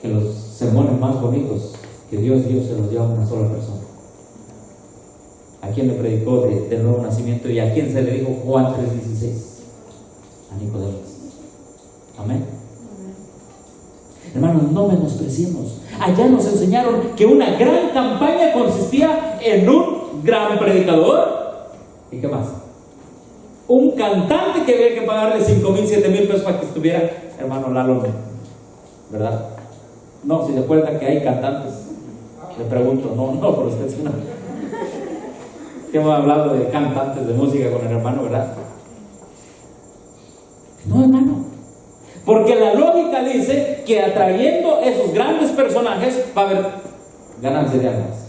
que los sermones más bonitos que Dios dio se los dio a una sola persona. ¿A quién le predicó del nuevo nacimiento y a quién se le dijo Juan 3:16? A Nicodemus. Amén. Hermanos, no menospreciemos. Allá nos enseñaron que una gran campaña consistía en un gran predicador. ¿Y qué más? Un cantante que había que pagarle 5,000, 7,000 pesos para que estuviera. Hermano Lalo, ¿verdad? No, si se acuerdan que hay cantantes. Le pregunto, no, por usted, sino que hemos hablado de cantantes de música con el hermano, ¿verdad? No, hermano. Porque la lógica dice que atrayendo esos grandes personajes va a haber ganancia de almas.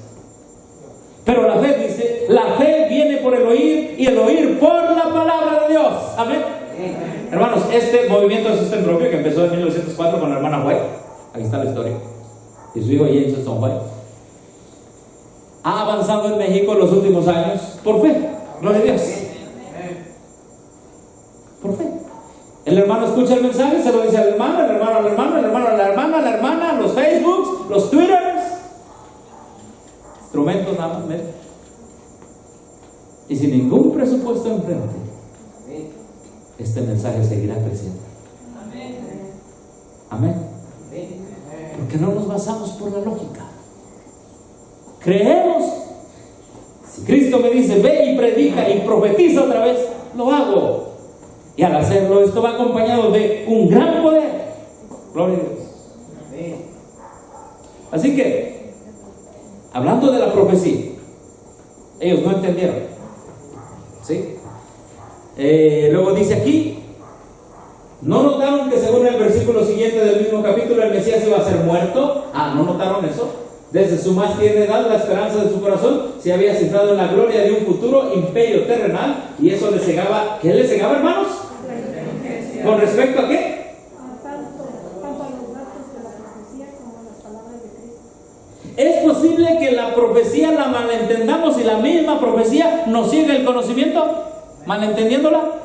Pero la fe dice: la fe viene por el oír y el oír por la palabra de Dios. Amén. Hermanos, este movimiento de sostén propio que empezó en 1904 con la hermana White, aquí está la historia, y su hijo James Easton White, ha avanzado en México en los últimos años por fe. Gloria a Dios. Por fe. El hermano escucha el mensaje, se lo dice al hermano, el hermano al hermano, el hermano a la hermana, la hermana, los Facebooks, los Twitters, instrumentos nada más, y sin ningún presupuesto enfrente, este mensaje seguirá creciendo. Amén. Porque no nos basamos por la lógica. Creemos. Si Cristo me dice: ve y predica y profetiza otra vez, lo hago. Y al hacerlo, esto va acompañado de un gran poder. Gloria a Dios. Así que, hablando de la profecía, ellos no entendieron. ¿Sí? Luego dice aquí: ¿no notaron que según el versículo versículo siguiente del mismo capítulo, el Mesías iba a ser muerto. ¿No notaron eso? Desde su más tierna edad, la esperanza de su corazón se había cifrado en la gloria de un futuro imperio terrenal, y eso le cegaba. ¿Qué le cegaba, hermanos? ¿Con respecto a qué? Tanto a los datos de la profecía como a las palabras de Cristo. ¿Es posible que la profecía la malentendamos y la misma profecía nos ciega el conocimiento? ¿Malentendiéndola?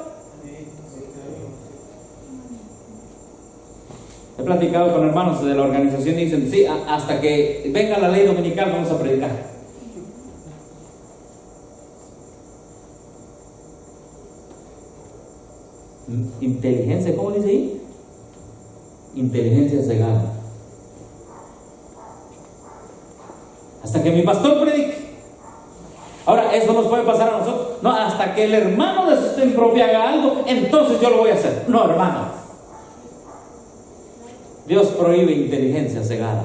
He platicado con hermanos de la organización y dicen, sí, hasta que venga la ley dominical vamos a predicar. Inteligencia, ¿cómo dice ahí? Inteligencia cegada. Hasta que mi pastor predique. Ahora, eso nos puede pasar a nosotros. No, hasta que el hermano de sostén propio haga algo, entonces yo lo voy a hacer. No, hermano. Dios prohíbe inteligencia cegada.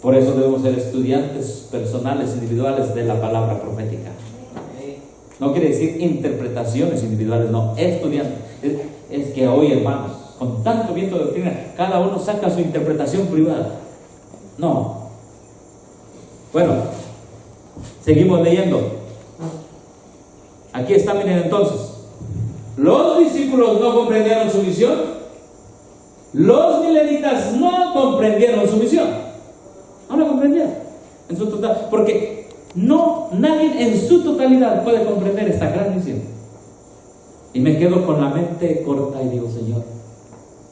Por eso debemos ser estudiantes personales, individuales de la palabra profética. No quiere decir interpretaciones individuales, no, estudiantes. Es que hoy, hermanos, con tanto viento de doctrina, cada uno saca su interpretación privada. No. Bueno, seguimos leyendo. Aquí está, miren entonces. Los discípulos no comprendieron su visión. Los milenitas no comprendieron su visión. No la comprendieron en su total, porque nadie en su totalidad puede comprender esta gran visión. Y me quedo con la mente corta y digo, Señor,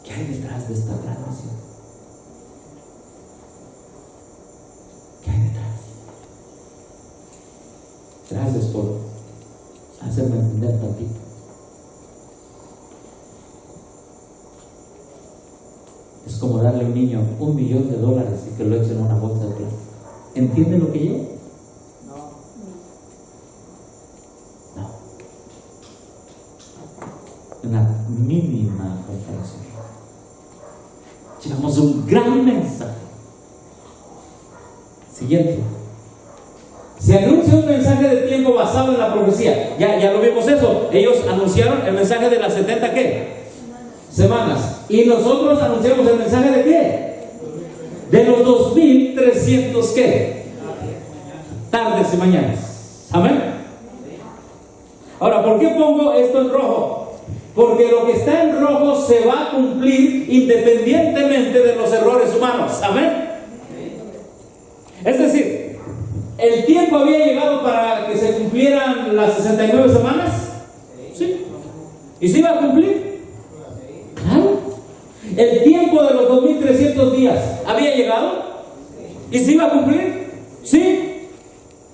¿qué hay detrás de esta gran visión? ¿Qué hay detrás? Gracias por hacerme entender tantito. Es como darle a un niño $1 millón y que lo echen en una bolsa de plástico. ¿Entiende lo que yo? No. Una mínima comparación. Llevamos un gran mensaje. Siguiente. Se anuncia un mensaje de tiempo basado en la profecía. Ya lo vimos eso. Ellos anunciaron el mensaje de las 70 ¿qué? Semanas. Y nosotros anunciamos el mensaje de qué? De los 2300 ¿qué? Tardes y mañanas. Amén. Ahora, ¿por qué pongo esto en rojo? Porque lo que está en rojo se va a cumplir independientemente de los errores humanos. Amén. Es decir, ¿el tiempo había llegado para que se cumplieran las 69 semanas? Sí. ¿Y se iba a cumplir? Claro. ¿El tiempo de los 2300 días había llegado? ¿Y se iba a cumplir? Sí.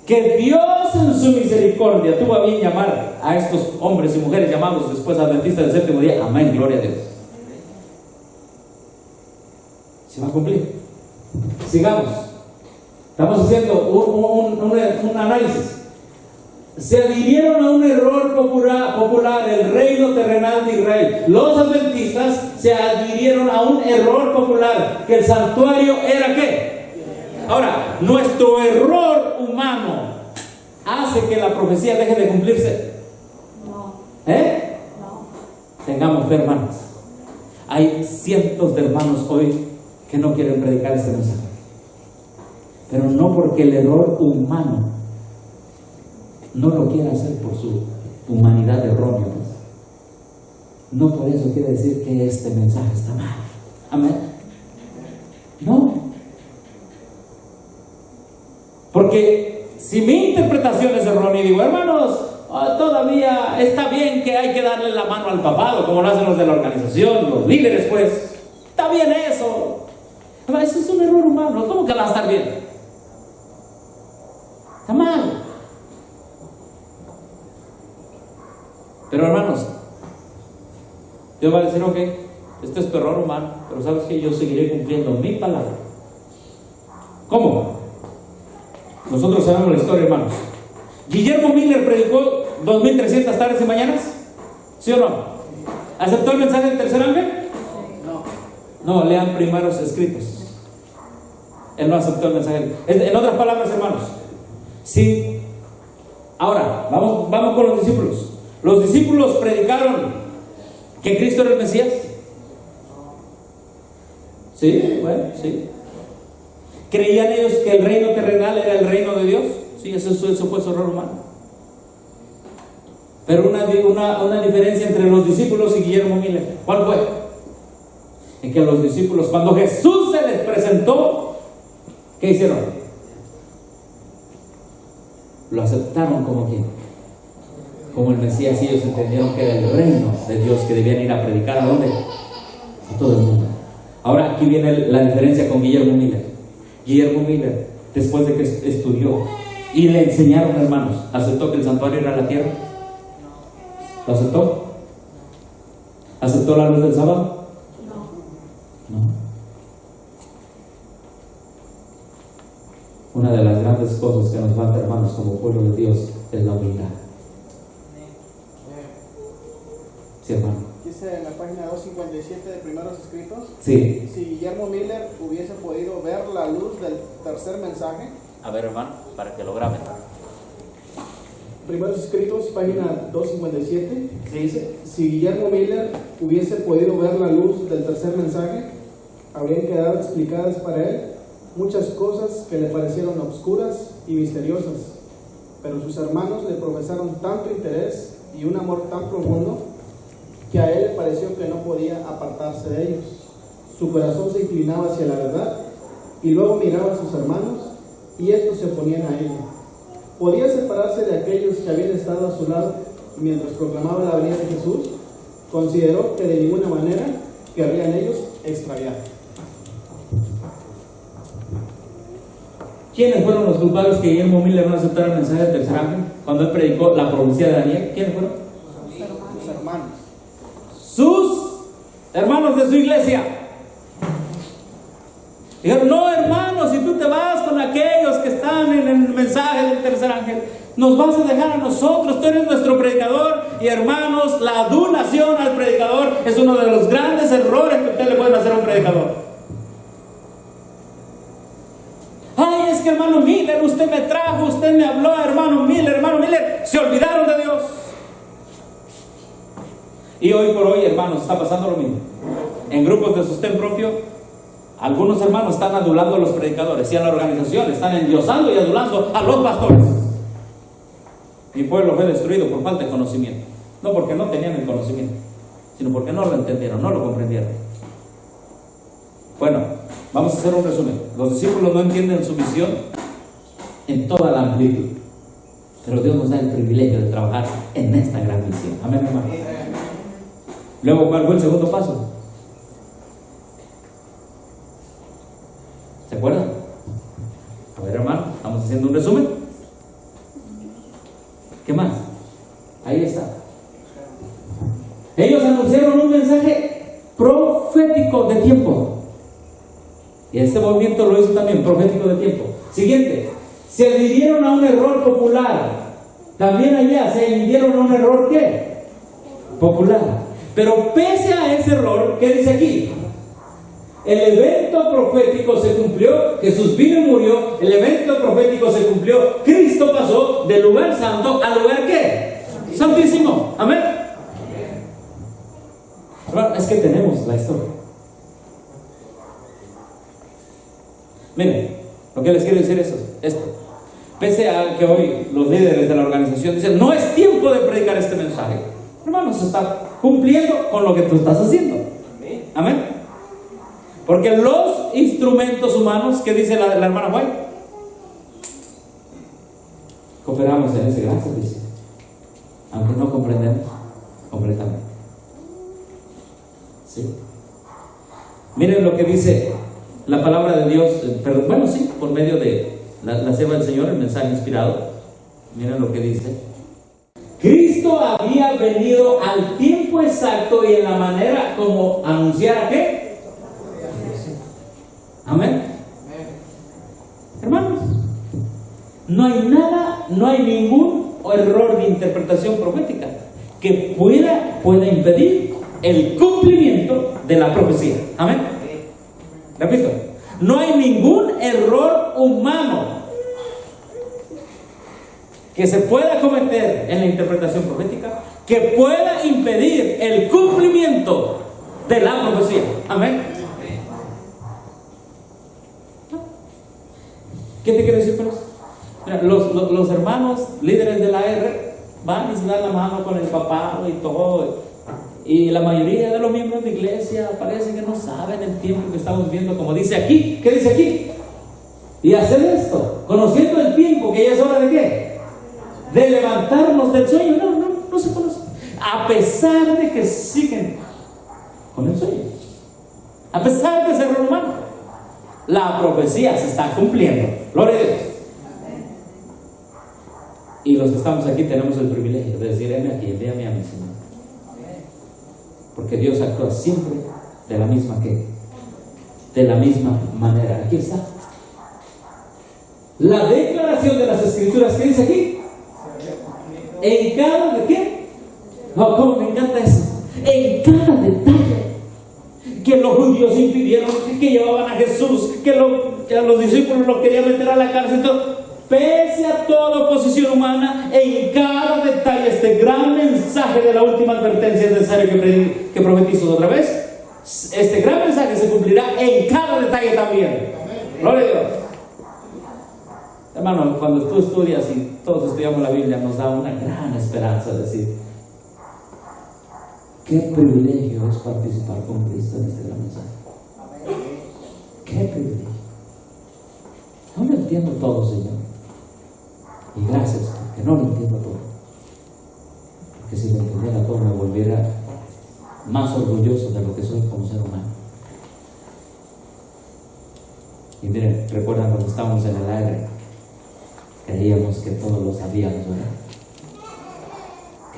Que Dios en su misericordia tuvo a bien llamar a estos hombres y mujeres llamados después adventistas del séptimo día. Amén, gloria a Dios. Se va a cumplir. Sigamos. Estamos haciendo un análisis. Se adhirieron a un error popular, el reino terrenal de Israel. Los adventistas se adhirieron a un error popular, que el santuario era ¿qué? Ahora, nuestro error humano hace que la profecía deje de cumplirse. No. No. Tengamos fe, hermanos. Hay cientos de hermanos hoy que no quieren predicar este mensaje. Pero no porque el error humano no lo quiera hacer por su humanidad errónea. No por eso quiere decir que este mensaje está mal. Amén. No. Porque si mi interpretación es errónea y digo, hermanos, todavía está bien que hay que darle la mano al papado, como lo hacen los de la organización, los líderes, pues, está bien eso. Pero eso es un error humano. ¿Cómo que va a estar bien? Está mal. Pero hermanos, Dios va a decir, ok, este es tu error humano, pero sabes que yo seguiré cumpliendo mi palabra. ¿Cómo? Nosotros sabemos la historia, hermanos. Guillermo Miller predicó 2300 tardes y mañanas. ¿Sí o no? ¿Aceptó el mensaje del tercer ángel? No, lean primeros escritos. Él no aceptó el mensaje. En otras palabras, hermanos, sí. Ahora, vamos con los discípulos. Los discípulos predicaron ¿Que Cristo era el Mesías? Sí, bueno, sí. ¿Creían ellos que el reino terrenal era el reino de Dios? Sí, eso fue su error humano. Pero una diferencia entre los discípulos y Guillermo Miller, ¿cuál fue? En que los discípulos, cuando Jesús se les presentó, ¿qué hicieron? Lo aceptaron como quien, como el Mesías, y ellos entendieron que era el reino de Dios, que debían ir a predicar ¿a dónde? A todo el mundo. Ahora aquí viene la diferencia con Guillermo Miller. Guillermo Miller, después de que estudió y le enseñaron, hermanos, ¿aceptó que el santuario era la tierra? ¿Lo aceptó? ¿Aceptó la luz del sábado? No. Una de las grandes cosas que nos falta, hermanos, como pueblo de Dios, es la humildad. Sí, hermano. Dice en la página 257 de Primeros Escritos. Sí. Si Guillermo Miller hubiese podido ver la luz del tercer mensaje. A ver, hermano, para que lo graben. Primeros Escritos, página 257. ¿Sí dice? Si Guillermo Miller hubiese podido ver la luz del tercer mensaje, habrían quedado explicadas para él muchas cosas que le parecieron obscuras y misteriosas, pero sus hermanos le profesaron tanto interés y un amor tan profundo que a él le pareció que no podía apartarse de ellos. Su corazón se inclinaba hacia la verdad y luego miraba a sus hermanos y estos se oponían a ella. ¿Podía separarse de aquellos que habían estado a su lado mientras proclamaba la venida de Jesús? Consideró que de ninguna manera querrían ellos extraviar. ¿Quiénes fueron los culpables que Guillermo Miller no aceptara el mensaje del tercer ángel cuando él predicó la profecía de Daniel? ¿Quiénes fueron? Sus hermanos. Sus hermanos de su iglesia. Dijeron: no, hermano, si tú te vas con aquellos que están en el mensaje del tercer ángel, nos vas a dejar a nosotros, tú eres nuestro predicador. Y hermanos, la adulación al predicador es uno de los grandes errores que usted le pueden hacer a un predicador. Ay, es que hermano Miller, usted me trajo, usted me habló, hermano Miller, se olvidaron de Dios. Y hoy por hoy, hermanos, está pasando lo mismo. En grupos de sostén propio, algunos hermanos están adulando a los predicadores, y a la organización están endiosando y adulando a los pastores. Mi pueblo fue destruido por falta de conocimiento. No porque no tenían el conocimiento, sino porque no lo entendieron, no lo comprendieron. Bueno, vamos a hacer un resumen. Los discípulos no entienden su misión en toda la amplitud, pero Dios nos da el privilegio de trabajar en esta gran misión. Amén, hermano. Luego, ¿cuál fue el segundo paso? ¿Se acuerdan? A ver, hermano, estamos haciendo un resumen. ¿Qué más? Ahí está. Ellos anunciaron un mensaje profético de tiempo. Y este movimiento lo hizo también, profético de tiempo. Siguiente, se adhirieron a un error popular. También allá se adhirieron a un error, ¿qué? Popular. Pero pese a ese error, ¿qué dice aquí? El evento profético se cumplió, Jesús vino y murió, el evento profético se cumplió, Cristo pasó del lugar santo al lugar, ¿qué? Santísimo. Amén. Bueno, es que tenemos la historia. Miren, lo que les quiero decir es esto. Pese a que hoy los líderes de la organización dicen: no es tiempo de predicar este mensaje, hermanos, se está cumpliendo con lo que tú estás haciendo. Amén. Porque los instrumentos humanos, ¿qué dice la hermana White? Cooperamos en ese gran servicio, aunque no comprendemos completamente. ¿Sí? Miren lo que dice la palabra de Dios, pero bueno, sí, por medio de la sierva del Señor, el mensaje inspirado. Miren lo que dice: Cristo había venido al tiempo exacto y en la manera como anunciara ¿qué? Amén. Hermanos, no hay nada, no hay ningún error de interpretación profética que pueda impedir el cumplimiento de la profecía. Amén. Repito, no hay ningún error humano que se pueda cometer en la interpretación profética que pueda impedir el cumplimiento de la profecía. Amén. ¿Qué te quiero decir con eso? Mira, los hermanos líderes de la R van y se dan la mano con el papado y todo. Y la mayoría de los miembros de iglesia parece que no saben el tiempo que estamos viendo, como dice aquí. ¿Qué dice aquí? Y hacer esto, conociendo el tiempo, que ya es hora de ¿qué? De levantarnos del sueño. No se conoce. A pesar de que siguen con el sueño, a pesar de ser humano, la profecía se está cumpliendo. Gloria a Dios. Y los que estamos aquí tenemos el privilegio de decir: heme aquí, envíame a mi Señor. Porque Dios actúa siempre de la misma manera. Aquí está la declaración de las Escrituras que dice aquí. En cada de qué. No, cómo me encanta eso. En cada detalle que los judíos impidieron, que llevaban a Jesús, que a los discípulos lo querían meter a la cárcel, todo. Pese a toda oposición humana, en cada detalle este gran mensaje de la última advertencia es necesario que profetizo otra vez. Este gran mensaje se cumplirá en cada detalle también. Gloria a Dios. Hermano, cuando tú estudias y todos estudiamos la Biblia, nos da una gran esperanza de decir: qué privilegio es participar con Cristo en este gran mensaje. Qué privilegio. No lo entiendo todo, Señor. Y gracias, porque no lo entiendo todo. Porque si lo entendiera todo, me volviera más orgulloso de lo que soy como ser humano. Y miren, recuerdan cuando estábamos en el aire, creíamos que todos lo sabíamos, ¿verdad?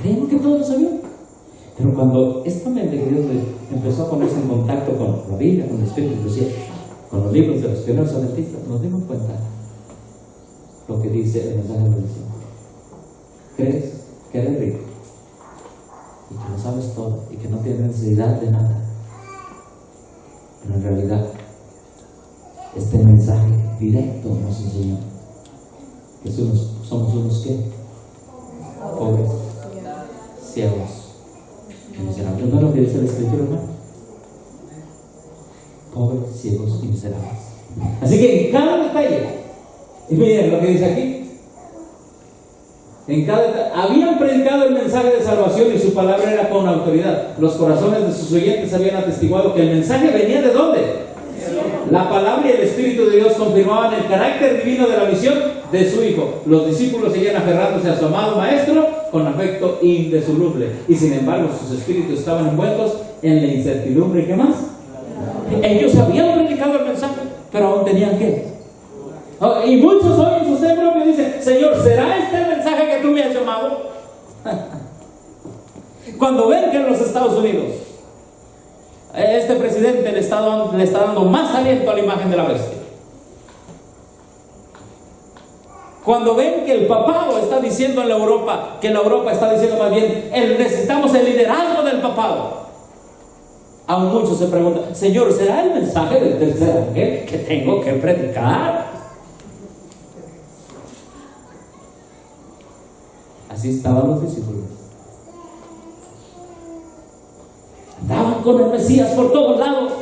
Creíamos que todos lo sabíamos. Pero cuando esta mente que Dios empezó a ponerse en contacto con la Biblia, con el Espíritu, inclusive con los libros de los primeros adventistas, nos dimos cuenta lo que dice el mensaje de la bendición. Crees que eres rico y que lo sabes todo y que no tienes necesidad de nada, pero en realidad este mensaje directo nos enseñó que somos unos ¿qué? Pobres, ciegos y miserables. ¿No es lo que dice la Escritura, hermano? Pobres, ciegos y miserables. Así que en cada detalle, y miren lo que dice aquí, en cada detalle, habían predicado el mensaje de salvación y su palabra era con autoridad. Los corazones de sus oyentes habían atestiguado que el mensaje venía ¿de dónde? La palabra y el Espíritu de Dios confirmaban el carácter divino de la misión de su Hijo. Los discípulos seguían aferrándose a su amado Maestro con afecto indisoluble, y sin embargo sus espíritus estaban envueltos en la incertidumbre. ¿Qué más? Ellos habían predicado el mensaje, pero aún tenían ¿qué? Y muchos hoy en su ser propio dicen: Señor, ¿será este el mensaje que tú me has llamado? Cuando ven que en los Estados Unidos este presidente le está dando más aliento a la imagen de la bestia, cuando ven que el papado está diciendo en la Europa, que la Europa está diciendo más bien: necesitamos el liderazgo del papado, aún muchos se preguntan: Señor, ¿será el mensaje del tercer ángel que tengo que predicar? Así estaban los discípulos. Andaban con el Mesías por todos lados.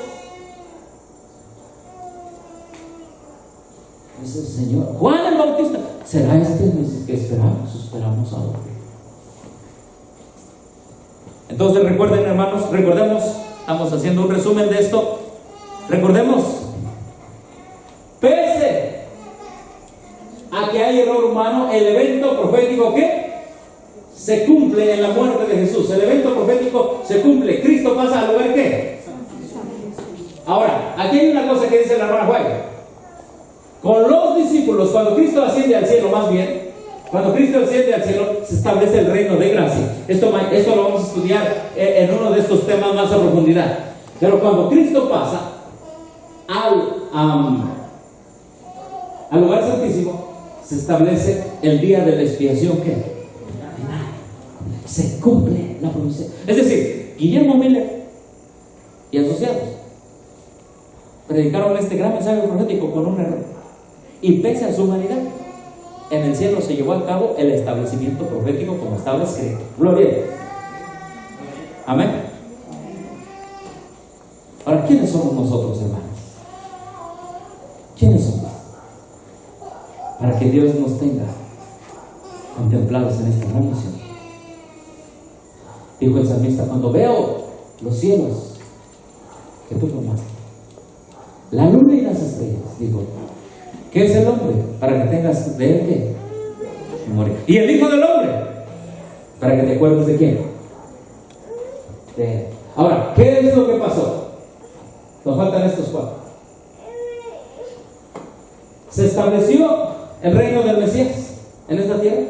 Dice el Señor: Juan el Bautista, ¿será este el Mesías que esperamos? Esperamos ahora. Entonces recuerden, hermanos, recordemos, estamos haciendo un resumen de esto. Recordemos, pese a que hay error humano, el evento profético ¿qué? Se cumple en la muerte de Jesús. El evento profético se cumple. Cristo pasa al lugar ¿qué? Ahora, aquí hay una cosa que dice la hermana White. Con los discípulos, cuando Cristo asciende al cielo, más bien, cuando Cristo asciende al cielo, se establece el reino de gracia. Esto lo vamos a estudiar en uno de estos temas más a profundidad. Pero cuando Cristo pasa al lugar santísimo, se establece el día de la expiación ¿qué? Se cumple la promesa. Es decir, Guillermo Miller y asociados predicaron este gran mensaje profético con un error, y pese a su humanidad, en el cielo se llevó a cabo el establecimiento profético como estaba escrito. Gloria a Dios. Amén. Ahora, ¿quiénes somos nosotros, hermanos? ¿Quiénes somos? Para que Dios nos tenga contemplados en esta gran misión. Dijo el salmista: cuando veo los cielos que tú formaste, la luna y las estrellas, digo, ¿qué es el hombre? Para que tengas de él ¿qué? Memoria. Y el Hijo del Hombre, para que te acuerdes de quién. De él. Ahora, ¿qué es lo que pasó? Nos faltan estos 4. ¿Se estableció el reino del Mesías en esta tierra?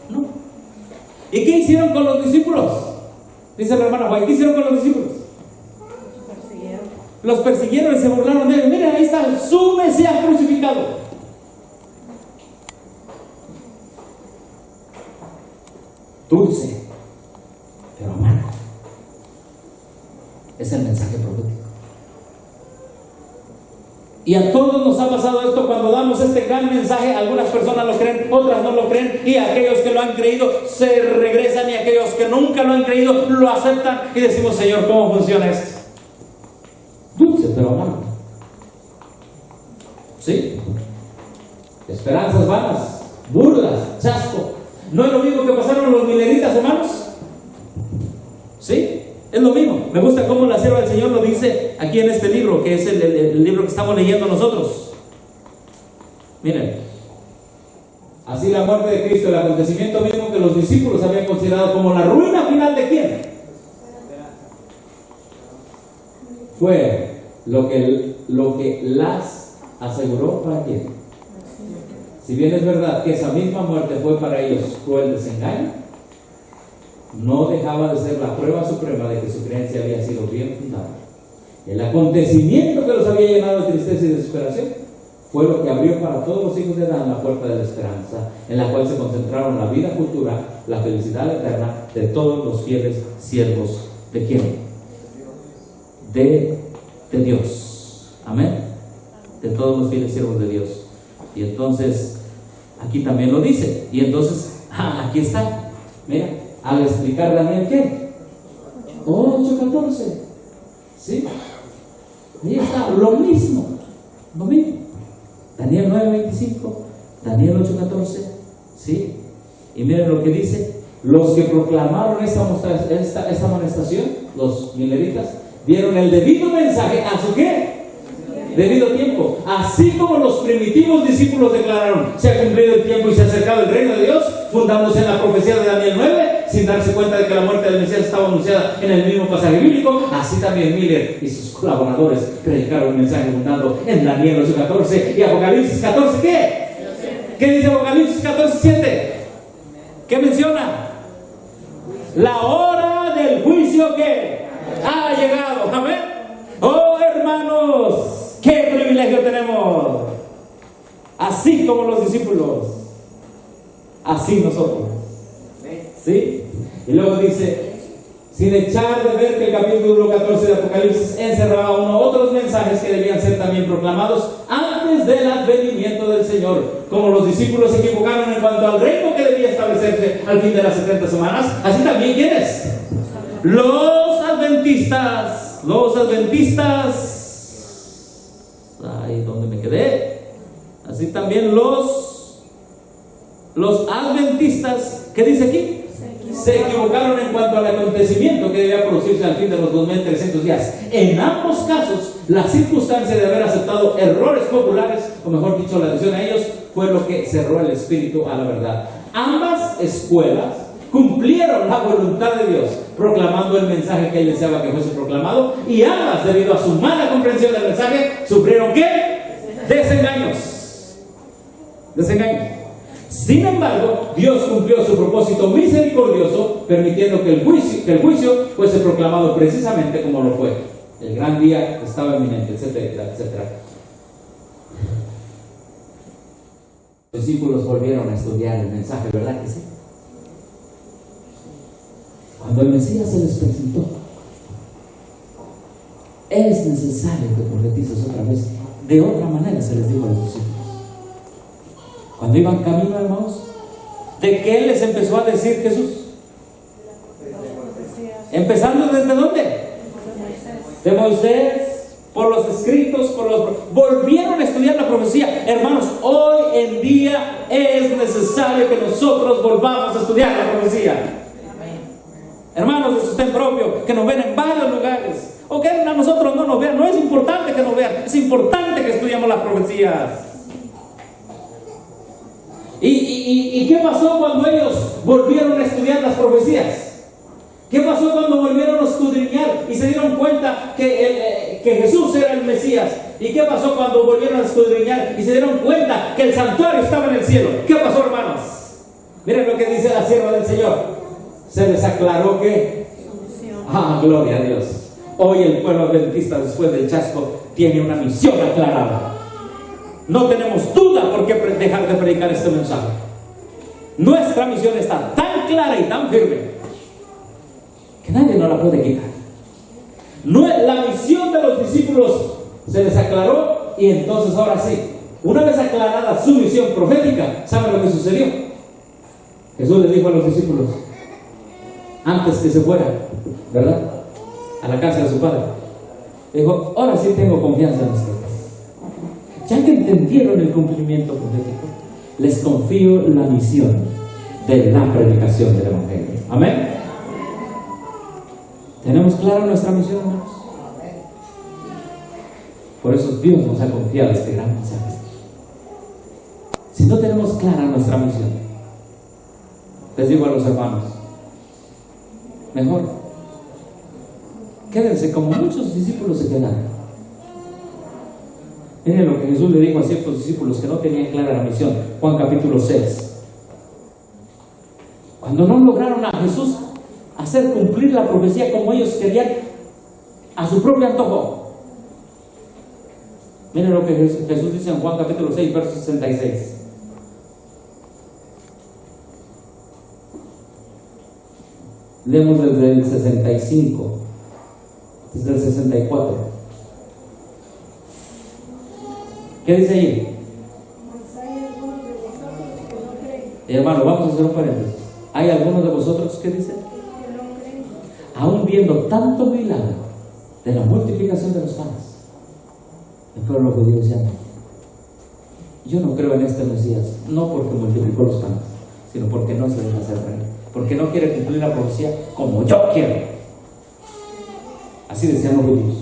No. ¿Y qué hicieron con los discípulos? Dice el hermano Juan, ¿qué hicieron con los discípulos? Los persiguieron y se burlaron de él. Miren, ahí está su Mesías crucificado. Dulce, pero amargo. Es el mensaje profético. Y a todos nos ha pasado esto cuando damos este gran mensaje. Algunas personas lo creen, otras no lo creen, y aquellos que lo han creído se regresan, y aquellos que nunca lo han creído lo aceptan y decimos: Señor, ¿cómo funciona esto? Dulce pero amargo. ¿Sí? Esperanzas vanas, burlas, chasco. ¿No es lo mismo que pasaron los mileritas, hermanos? ¿Sí? Es lo mismo. Me gusta cómo la sierva del Señor lo dice aquí en este libro, que es el libro que estamos leyendo nosotros. Miren, así la muerte de Cristo, el acontecimiento mismo que los discípulos habían considerado como la ruina final de quién, fue lo que las aseguró para quién. Si bien es verdad que esa misma muerte fue para ellos cruel desengaño, no dejaba de ser la prueba suprema de que su creencia había sido bien fundada. El acontecimiento que los había llenado de tristeza y desesperación fue lo que abrió para todos los hijos de Adán la puerta de la esperanza, en la cual se concentraron la vida futura, la felicidad eterna de todos los fieles siervos de quién, de Dios. Amén. De todos los fieles siervos de Dios. Y entonces aquí también lo dice. Y entonces aquí está. Mira, al explicar Daniel ¿qué? 8:14. ¿Sí? Ahí está, lo mismo. Daniel 9:25, Daniel 8:14. ¿Sí? Y miren lo que dice: los que proclamaron esta amonestación, los mileritas, dieron el debido mensaje a su ¿qué? Debido tiempo. Así como los primitivos discípulos declararon: se ha cumplido el tiempo y se ha acercado el reino de Dios, fundándose en la profecía de Daniel 9, sin darse cuenta de que la muerte del Mesías estaba anunciada en el mismo pasaje bíblico. Así también Miller y sus colaboradores predicaron un mensaje fundado en Daniel 8:14 y Apocalipsis 14. ¿Qué? ¿Qué dice Apocalipsis 14:7? ¿Qué menciona? La hora del juicio que ha llegado. Amén. Oh, hermanos, qué privilegio tenemos. Así como los discípulos, así nosotros. ¿Sí? Y luego dice: sin echar de ver que el capítulo 14 de Apocalipsis encerraba otros mensajes que debían ser también proclamados antes del advenimiento del Señor. Como los discípulos se equivocaron en cuanto al reino que debía establecerse al fin de las 70 semanas, así también ¿quiénes? Los adventistas. Ahí donde me quedé. Así también los adventistas, ¿qué dice aquí? Se equivocaron en cuanto al acontecimiento que debía producirse al fin de los 2300 días. En ambos casos, la circunstancia de haber aceptado errores populares, o mejor dicho, la adhesión a ellos, fue lo que cerró el espíritu a la verdad. Ambas escuelas cumplieron la voluntad de Dios, proclamando el mensaje que Él deseaba que fuese proclamado, y ambas, debido a su mala comprensión del mensaje, sufrieron ¿qué? Desengaños. Sin embargo, Dios cumplió su propósito misericordioso, permitiendo que el juicio fuese proclamado precisamente como lo fue. El gran día estaba inminente, etcétera, etcétera. Los discípulos volvieron a estudiar el mensaje, ¿verdad que sí? Cuando el Mesías se les presentó, es necesario que profetices otra vez. De otra manera se les dijo a los discípulos. Cuando iban camino, hermanos, ¿de qué les empezó a decir Jesús? Empezando desde dónde? De Moisés, por los escritos, volvieron a estudiar la profecía. Hermanos, hoy en día es necesario que nosotros volvamos a estudiar la profecía. Hermanos de sostén propio, que nos ven en varios lugares, o que a nosotros no nos vean, no es importante que nos vean, es importante que estudiemos las profecías. ¿Y qué pasó cuando ellos volvieron a estudiar las profecías? ¿Qué pasó cuando volvieron a escudriñar y se dieron cuenta que Jesús era el Mesías? ¿Y qué pasó cuando volvieron a escudriñar y se dieron cuenta que el santuario estaba en el cielo? ¿Qué pasó, hermanos? Miren lo que dice la sierva del Señor. Se les aclaró que... gloria a Dios. Hoy el pueblo adventista, después del chasco, tiene una misión aclarada. No tenemos duda por qué dejar de predicar este mensaje. Nuestra misión está tan clara y tan firme que nadie nos la puede quitar. La misión de los discípulos se les aclaró, y entonces ahora sí, una vez aclarada su misión profética, ¿saben lo que sucedió? Jesús le dijo a los discípulos, antes que se fuera, ¿verdad?, a la casa de su padre, dijo, ahora sí tengo confianza en ustedes. Ya que entendieron el cumplimiento profético, les confío la misión de la predicación del Evangelio. Amén. ¿Tenemos clara nuestra misión, hermanos? Por eso Dios nos ha confiado este gran mensaje. Si no tenemos clara nuestra misión, les digo a los hermanos, mejor quédense como muchos discípulos se quedaron. Miren lo que Jesús le dijo a ciertos discípulos que no tenían clara la misión. Juan capítulo 6. Cuando no lograron a Jesús hacer cumplir la profecía como ellos querían, a su propio antojo. Miren lo que Jesús dice en Juan capítulo 6, verso 66. Leemos desde el 65, desde el 64. ¿Qué dice ahí? Hermano, vamos a hacer un paréntesis. ¿Hay algunos de vosotros que dicen? Aún viendo tanto milagro de la multiplicación de los panes, el pueblo judío decía, yo no creo en este Mesías, no porque multiplicó los panes, sino porque no se deja hacer rey, porque no quiere cumplir la profecía como yo quiero. Así decían los judíos.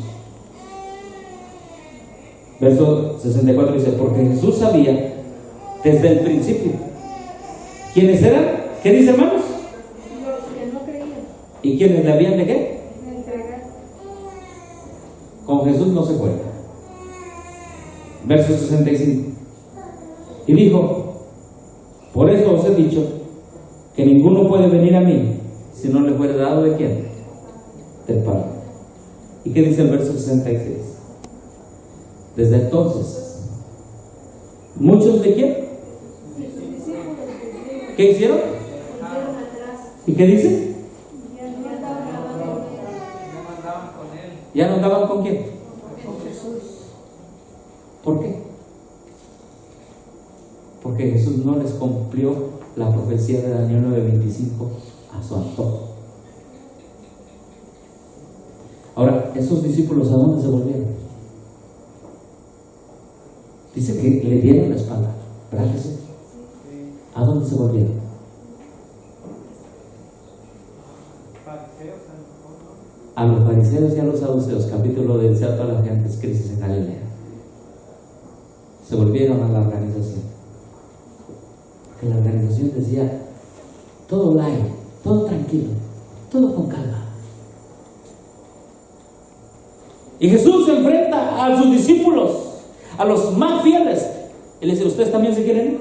Verso 64 dice, porque Jesús sabía desde el principio quiénes eran. ¿Qué dice, hermanos? Los que no creían. ¿Y quiénes le habían de qué? Entregar. Con Jesús no se cuenta. Verso 65. Y dijo, por eso os he dicho que ninguno puede venir a mí si no le fuere dado ¿de quién? Del Padre. ¿Y qué dice el verso 66? Desde entonces, ¿muchos de quién? ¿Qué hicieron? ¿Y qué dice? ¿Ya no andaban con quién? Con Jesús. ¿Por qué? Porque Jesús no les cumplió la profecía de Daniel 9:25 a su antojo. Ahora, esos discípulos, ¿a dónde se volvieron? Dice que le dieron la espalda, ¿verdad que sí? ¿A dónde se volvieron? A los fariseos y a los saduceos, capítulo del Cierto a las gentes, crisis en Galilea. Se volvieron a la organización. Que la organización decía, todo light, todo tranquilo, todo con calma. Y Jesús se enfrenta a sus discípulos, a los más fieles, y les dice, ¿ustedes también se quieren ir?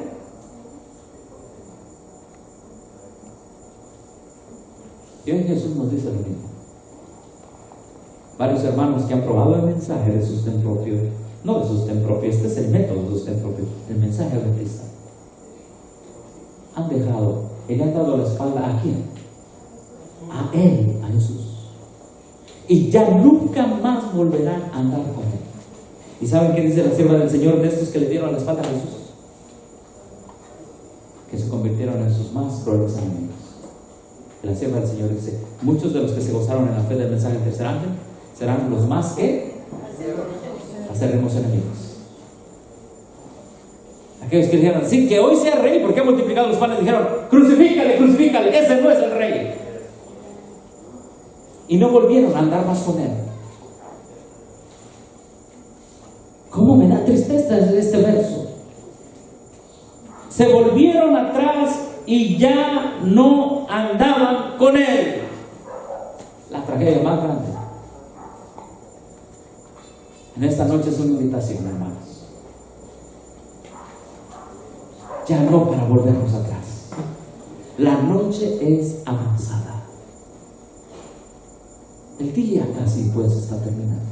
Y hoy Jesús nos dice lo mismo. Varios hermanos que han probado el mensaje de sostén propio, no de sostén propio, este es el método de sostén propio, el mensaje adventista, han dejado y le han dado la espalda ¿a quién? A Él, a Jesús. Y ya nunca más volverán a andar con Él. ¿Y saben qué dice la sierva del Señor de estos que le dieron la espalda a Jesús? Que se convirtieron en sus más crueles enemigos. Y la sierva del Señor dice: muchos de los que se gozaron en la fe del mensaje del tercer ángel serán los más que acérrimos enemigos. Aquellos que dijeron: sí, que hoy sea rey porque ha multiplicado los panes, dijeron: crucifícale, crucifícale, ese no es el rey. Y no volvieron a andar más con él. ¿Cómo me da tristeza este verso? Se volvieron atrás y ya no andaban con él. La tragedia más grande. En esta noche es una invitación, hermanos. Ya no para volvernos atrás. La noche es avanzada. El día casi pues está terminando.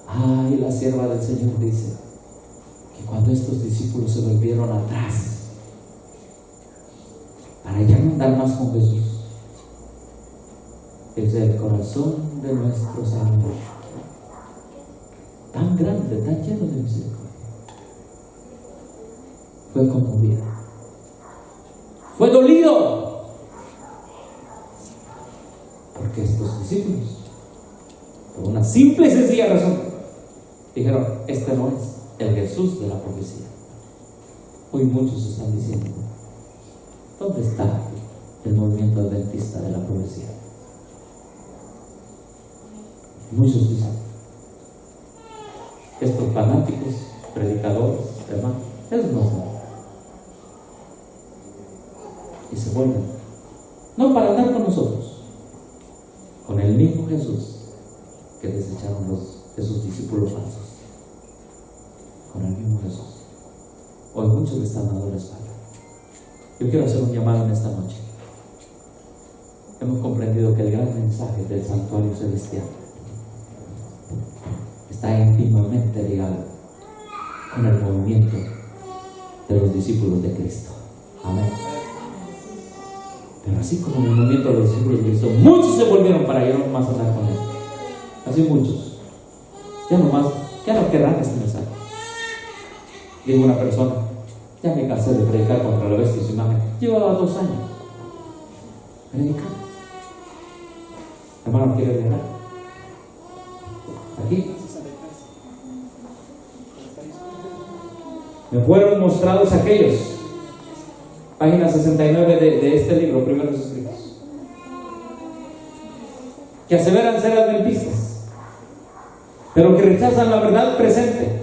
Ay, la sierva del Señor dice que cuando estos discípulos se volvieron atrás para ya no andar más con Jesús, es el corazón de nuestro Señor tan grande, tan lleno de misericordia, fue conmovido, fue dolido, porque estos discípulos, por una simple y sencilla razón, dijeron: este no es el Jesús de la profecía. Hoy muchos están diciendo: ¿dónde está el movimiento adventista de la profecía? Muchos dicen: estos fanáticos, predicadores, hermanos, es no son. Y se vuelven, no para andar con nosotros, con el mismo Jesús que desecharon esos discípulos falsos, con el mismo Jesús. Hoy muchos le están dando la espalda. Yo quiero hacer un llamado en esta noche. Hemos comprendido que el gran mensaje del santuario celestial está íntimamente ligado con el movimiento de los discípulos de Cristo. Amén. Pero así como en el movimiento de los discípulos de Cristo, muchos se volvieron para ya no más andar con él. Así muchos ya no querrán este mensaje. Dijo una persona: ya me cansé de predicar contra la bestia y su imagen. Llevaba 2 años predicando. Hermano, ¿quiere llegar? Aquí me fueron mostrados aquellos, página 69 de este libro, Primeros Escritos, que aseveran ser adventistas, pero que rechazan la verdad presente.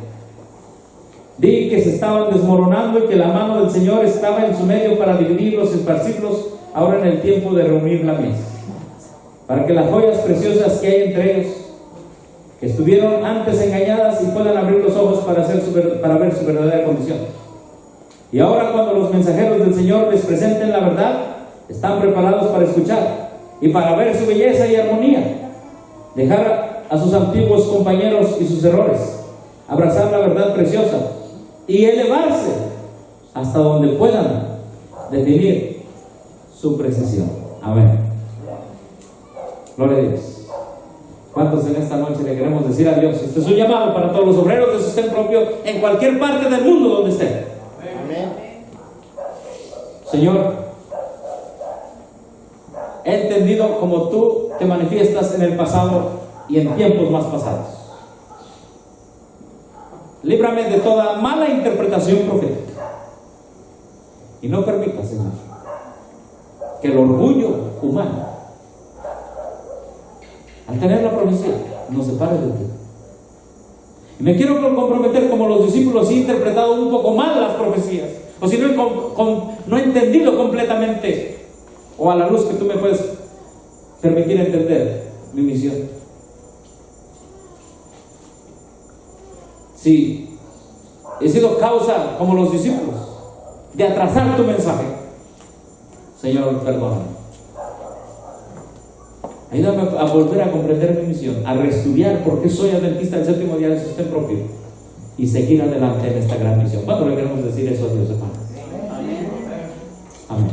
Vi que se estaban desmoronando y que la mano del Señor estaba en su medio para dividirlos y esparcirlos ahora en el tiempo de reunir la mies, para que las joyas preciosas que hay entre ellos, que estuvieron antes engañadas, y puedan abrir los ojos para ver su verdadera condición. Y ahora, cuando los mensajeros del Señor les presenten la verdad, están preparados para escuchar y para ver su belleza y armonía, dejar a sus antiguos compañeros y sus errores, abrazar la verdad preciosa y elevarse hasta donde puedan definir su precisión. Amén. Gloria a Dios. ¿Cuántos en esta noche le queremos decir a Dios? Este es un llamado para todos los obreros de sostén propio en cualquier parte del mundo donde estén. Amén. Señor, he entendido como tú te manifiestas en el pasado y en tiempos más pasados. Líbrame de toda mala interpretación profética. Y no permita, Señor, que el orgullo humano, al tener la profecía, nos separe de ti. Y me quiero comprometer, como los discípulos, he interpretado un poco mal las profecías, o si no he entendido completamente, o a la luz que tú me puedes permitir entender mi misión. Si he sido causa, como los discípulos, de atrasar tu mensaje, Señor, perdóname. Ayúdame a volver a comprender mi misión, a reestudiar por qué soy adventista del séptimo día de sostén propio y seguir adelante en esta gran misión. ¿Cuándo le queremos decir eso a Dios, hermano? Amén.